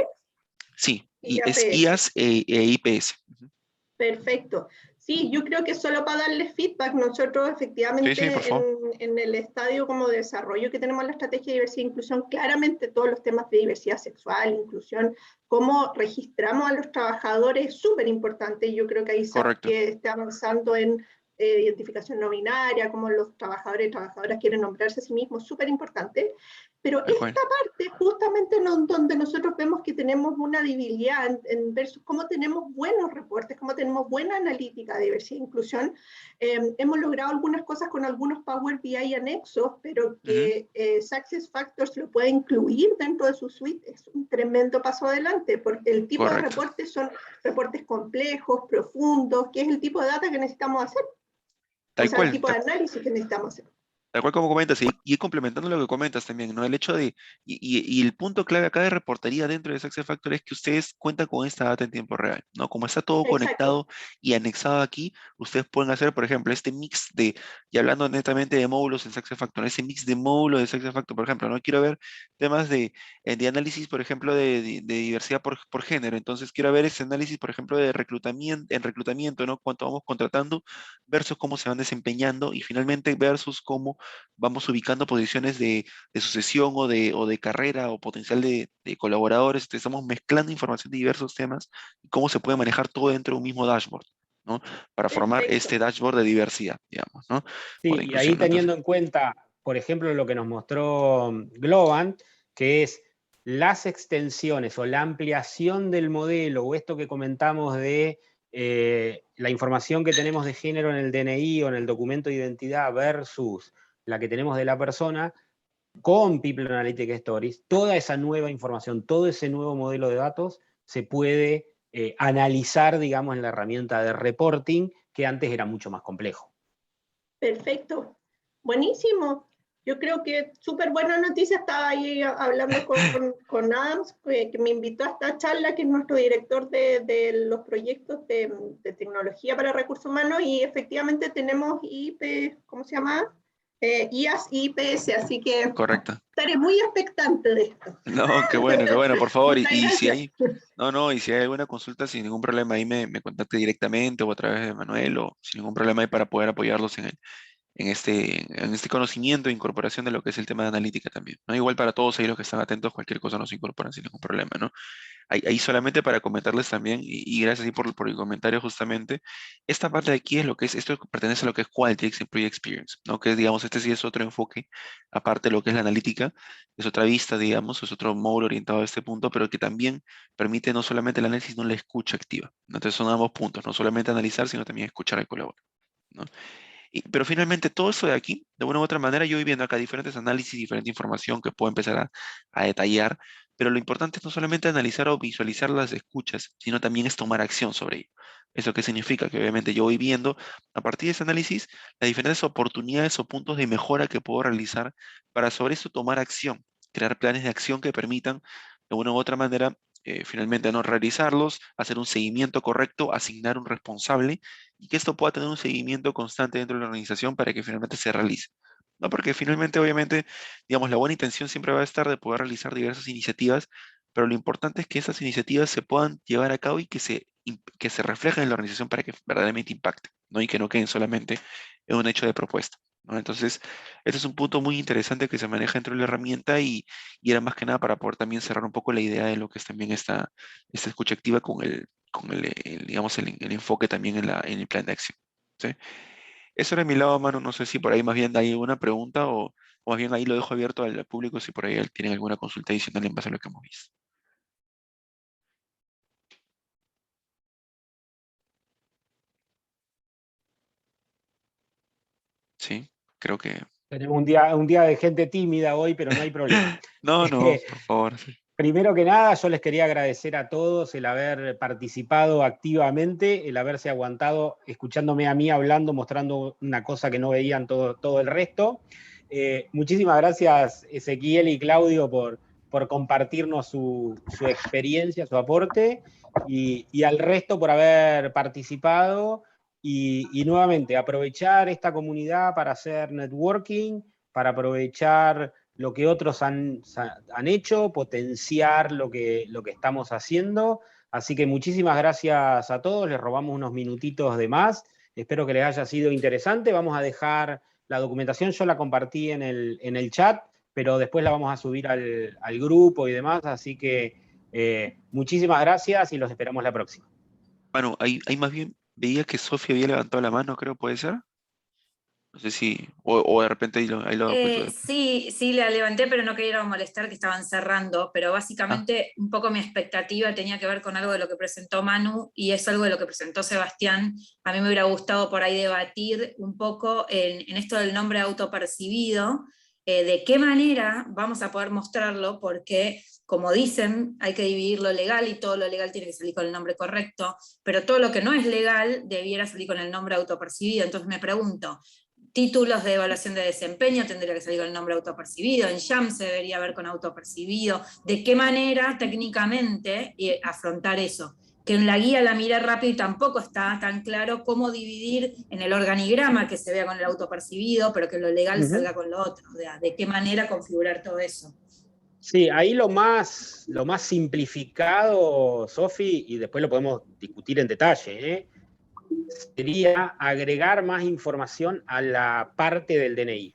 sí, y y es APS. IAS e IPS. Ujú. Perfecto. Sí, yo creo que solo para darle feedback, nosotros Sí, sí, por efectivamente favor. en el estadio como de desarrollo que tenemos la estrategia de diversidad e inclusión, claramente todos los temas de diversidad sexual, inclusión, cómo registramos a los trabajadores es súper importante. Yo creo que ahí SAP Correcto. que está avanzando en identificación no binaria, cómo los trabajadores y trabajadoras quieren nombrarse a sí mismos, súper importante. Pero Tal cual. esta parte justamente donde nosotros vemos que tenemos una debilidad en versus cómo tenemos buenos reportes, cómo tenemos buena analítica de diversidad e inclusión. Hemos logrado algunas cosas con algunos Power BI anexos, pero Ujú. que SuccessFactors lo puede incluir dentro de su suite es un tremendo paso adelante, porque el tipo de Correcto. reportes son reportes complejos, profundos, que es el tipo de data que necesitamos hacer. O Tal sea, el cual. tipo de análisis que necesitamos hacer. Tal cual como comentas, y complementando lo que comentas también, ¿no? El hecho de, y el punto clave acá de reportería dentro de SuccessFactors es que ustedes cuentan con esta data en tiempo real, ¿no? Como está todo Exacto. conectado y anexado aquí, ustedes pueden hacer, por ejemplo, este mix de, y hablando netamente de módulos en SuccessFactors, ese mix de módulos de SuccessFactors, por ejemplo, ¿no? Quiero ver temas de análisis, por ejemplo, de diversidad por género, entonces quiero ver ese análisis, por ejemplo, de reclutamiento, ¿no? Cuánto vamos contratando versus cómo se van desempeñando y finalmente versus cómo vamos ubicando posiciones de sucesión o de carrera o potencial de colaboradores, estamos mezclando información de diversos temas y cómo se puede manejar todo dentro de un mismo dashboard, ¿no? Para formar este Perfecto. dashboard de diversidad, digamos, ¿no? O Sí, de y ahí inclusión, ¿no? Entonces, teniendo en cuenta, por ejemplo, lo que nos mostró Globant, que es las extensiones o la ampliación del modelo, o esto que comentamos de la información que tenemos de género en el DNI o en el documento de identidad versus la que tenemos de la persona, con People Analytics Stories, toda esa nueva información, todo ese nuevo modelo de datos se puede analizar, digamos, en la herramienta de reporting, que antes era mucho más complejo. Perfecto. Buenísimo. Yo creo que súper buena noticia. Estaba ahí hablando con Adams, que me invitó a esta charla, que es nuestro director de los proyectos de tecnología para recursos humanos, y efectivamente tenemos IP, ¿cómo se llama? IAS y IPS, así que correcto. estaré muy expectante de esto. No, qué bueno, por favor. Muchas Y si gracias. hay, no, y si hay alguna consulta, sin ningún problema, ahí me contacte directamente o a través de Manuel o sin ningún problema ahí para poder apoyarlos en este conocimiento e incorporación de lo que es el tema de analítica también, ¿no? Igual para todos ahí los que están atentos, cualquier cosa nos incorporan sin ningún problema, ¿no? Ahí solamente para comentarles también, y gracias ahí por el comentario justamente, esta parte de aquí es lo que es, esto pertenece a lo que es Quality Employee Experience, ¿no? Que digamos, este sí es otro enfoque, aparte de lo que es la analítica, es otra vista, digamos, es otro módulo orientado a este punto, pero que también permite no solamente el análisis, sino la escucha activa, ¿no? Entonces son ambos puntos, no solamente analizar, sino también escuchar al colaborador, ¿no? Pero finalmente todo esto de aquí, de una u otra manera, yo voy viendo acá diferentes análisis, diferente información que puedo empezar a detallar, pero lo importante es no solamente analizar o visualizar las escuchas, sino también es tomar acción sobre ello. ¿Eso qué significa? Que obviamente yo voy viendo a partir de ese análisis las diferentes oportunidades o puntos de mejora que puedo realizar para sobre eso tomar acción, crear planes de acción que permitan de una u otra manera finalmente no realizarlos, hacer un seguimiento correcto, asignar un responsable y que esto pueda tener un seguimiento constante dentro de la organización para que finalmente se realice. ¿No? Porque finalmente, obviamente, digamos, la buena intención siempre va a estar de poder realizar diversas iniciativas, pero lo importante es que esas iniciativas se puedan llevar a cabo y que se reflejen en la organización para que verdaderamente impacten, ¿no? Y que no queden solamente en un hecho de propuesta, ¿no? Entonces, este es un punto muy interesante que se maneja dentro de la herramienta y era más que nada para poder también cerrar un poco la idea de lo que es también esta escucha activa digamos, el enfoque también en el plan de acción. ¿Sí? Eso era de mi lado, mano. No sé si por ahí más bien hay alguna pregunta o más bien ahí lo dejo abierto al público si por ahí tienen alguna consulta adicional en base a lo que hemos visto. Sí, creo que... Tenemos un día de gente tímida hoy, pero no hay problema. No, por favor. Sí. Primero que nada, yo les quería agradecer a todos el haber participado activamente, el haberse aguantado escuchándome a mí hablando, mostrando una cosa que no veían todo el resto. Muchísimas gracias, Ezequiel y Claudio, por compartirnos su experiencia, su aporte, y al resto por haber participado. Y nuevamente, aprovechar esta comunidad para hacer networking, para aprovechar lo que otros han hecho, potenciar lo que estamos haciendo. Así que muchísimas gracias a todos, les robamos unos minutitos de más. Espero que les haya sido interesante. Vamos a dejar la documentación, yo la compartí en el chat, pero después la vamos a subir al grupo y demás. Así que muchísimas gracias y los esperamos la próxima. Bueno, ahí más bien veía que Sofía había levantado la mano, creo, ¿puede ser? No sé si, o de repente ahí lo cuento después. Sí, la levanté, pero no quería molestar que estaban cerrando, pero Ah, básicamente un poco mi expectativa tenía que ver con algo de lo que presentó Manu y es algo de lo que presentó Sebastián. A mí me hubiera gustado por ahí debatir un poco en esto del nombre autopercibido, de qué manera vamos a poder mostrarlo, porque como dicen, hay que dividir lo legal y todo lo legal tiene que salir con el nombre correcto, pero todo lo que no es legal debiera salir con el nombre autopercibido. Entonces me pregunto, títulos de evaluación de desempeño tendría que salir con el nombre autopercibido, en JAM se debería ver con autopercibido, de qué manera técnicamente afrontar eso. Que en la guía la miré rápido y tampoco está tan claro cómo dividir en el organigrama que se vea con el autopercibido, pero que lo legal salga con lo otro, o sea, de qué manera configurar todo eso. Sí, ahí lo más simplificado, Sofi, y después lo podemos discutir en detalle, sería agregar más información a la parte del DNI.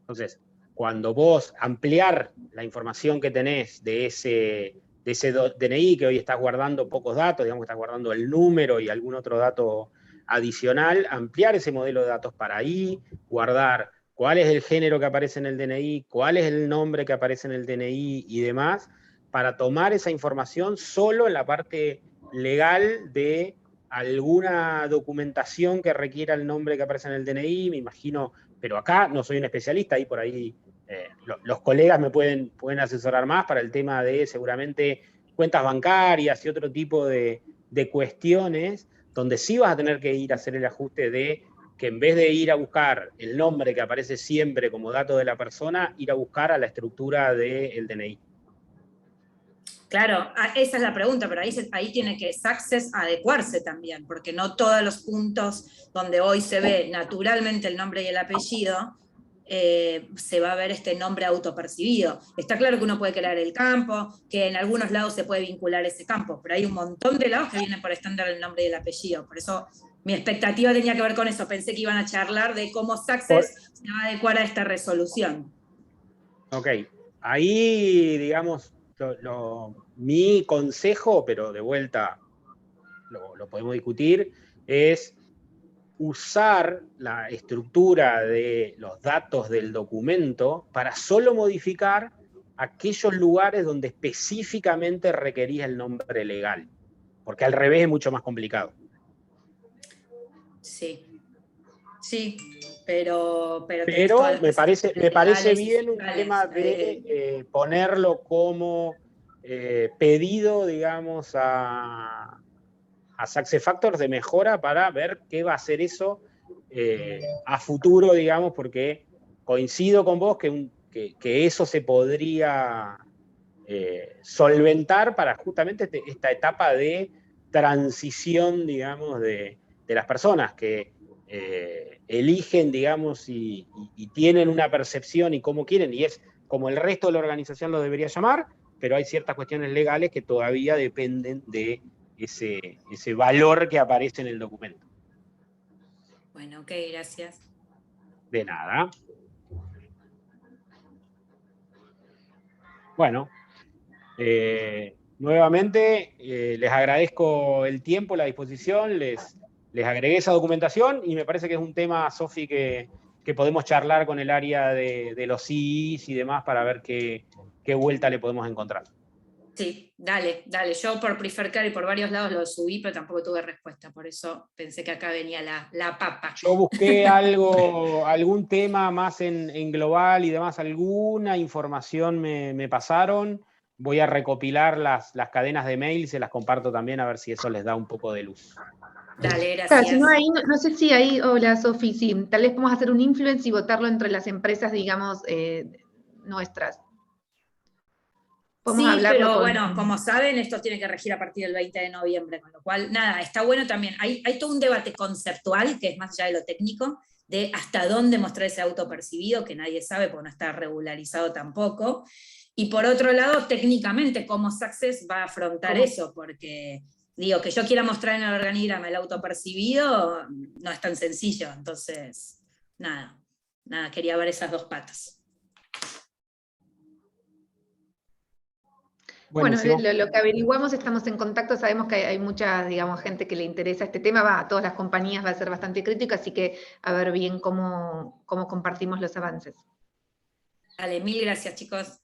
Entonces, cuando vos ampliar la información que tenés de ese DNI, que hoy estás guardando pocos datos, digamos que estás guardando el número y algún otro dato adicional, ampliar ese modelo de datos para ahí, guardar cuál es el género que aparece en el DNI, cuál es el nombre que aparece en el DNI y demás, para tomar esa información solo en la parte legal de alguna documentación que requiera el nombre que aparece en el DNI, me imagino, pero acá no soy un especialista, ahí por ahí los colegas me pueden asesorar más para el tema de seguramente cuentas bancarias y otro tipo de cuestiones, donde sí vas a tener que ir a hacer el ajuste de que en vez de ir a buscar el nombre que aparece siempre como dato de la persona, ir a buscar a la estructura del DNI. Claro, esa es la pregunta, pero ahí tiene que Success adecuarse también, porque no todos los puntos donde hoy se ve naturalmente el nombre y el apellido, se va a ver este nombre autopercibido. Está claro que uno puede crear el campo, que en algunos lados se puede vincular ese campo, pero hay un montón de lados que vienen por estándar el nombre y el apellido. Por eso mi expectativa tenía que ver con eso. Pensé que iban a charlar de cómo Success se va a adecuar a esta resolución. Ok, ahí, digamos, mi consejo, pero de vuelta lo podemos discutir, es usar la estructura de los datos del documento para solo modificar aquellos lugares donde específicamente requerís el nombre legal, porque al revés es mucho más complicado. Sí, sí, pero me parece bien un tema de ponerlo como pedido, digamos, a SuccessFactors de mejora para ver qué va a hacer eso a futuro, digamos, porque coincido con vos que eso se podría solventar para justamente esta etapa de transición, digamos, de las personas que eligen, digamos, y tienen una percepción y cómo quieren, y es como el resto de la organización lo debería llamar, pero hay ciertas cuestiones legales que todavía dependen de ese valor que aparece en el documento. Bueno, ok, gracias. De nada. Bueno, nuevamente les agradezco el tiempo, la disposición, les agregué esa documentación y me parece que es un tema, Sofi, que podemos charlar con el área de los CIs y demás para ver qué vuelta le podemos encontrar. Sí, dale. Yo por Prefercar y por varios lados lo subí, pero tampoco tuve respuesta, por eso pensé que acá venía la papa. Yo busqué algún tema más en global y demás, alguna información me pasaron. Voy a recopilar las cadenas de mail y se las comparto también a ver si eso les da un poco de luz. Dale, gracias. Claro, si no, ahí, no sé si ahí, hola Sofi, sí, tal vez podemos hacer un influence y votarlo entre las empresas, digamos, nuestras. Sí, pero bueno, como saben, esto tiene que regir a partir del 20 de noviembre, con lo cual, nada, está bueno también. Hay todo un debate conceptual, que es más allá de lo técnico, de hasta dónde mostrar ese autopercibido, que nadie sabe porque no está regularizado tampoco. Y por otro lado, técnicamente, cómo Success va a afrontar eso, porque digo, que yo quiera mostrar en el organigrama el autopercibido no es tan sencillo. Entonces, nada, quería ver esas dos patas. Bueno, lo que averiguamos, estamos en contacto, sabemos que hay mucha, digamos, gente que le interesa este tema, a todas las compañías va a ser bastante crítico, así que a ver bien cómo compartimos los avances. Dale, mil gracias, chicos.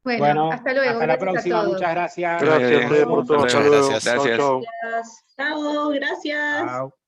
Bueno, hasta luego. Hasta la próxima, muchas gracias. Gracias por todo. Muchas gracias. Gracias. Chao, gracias. Chao.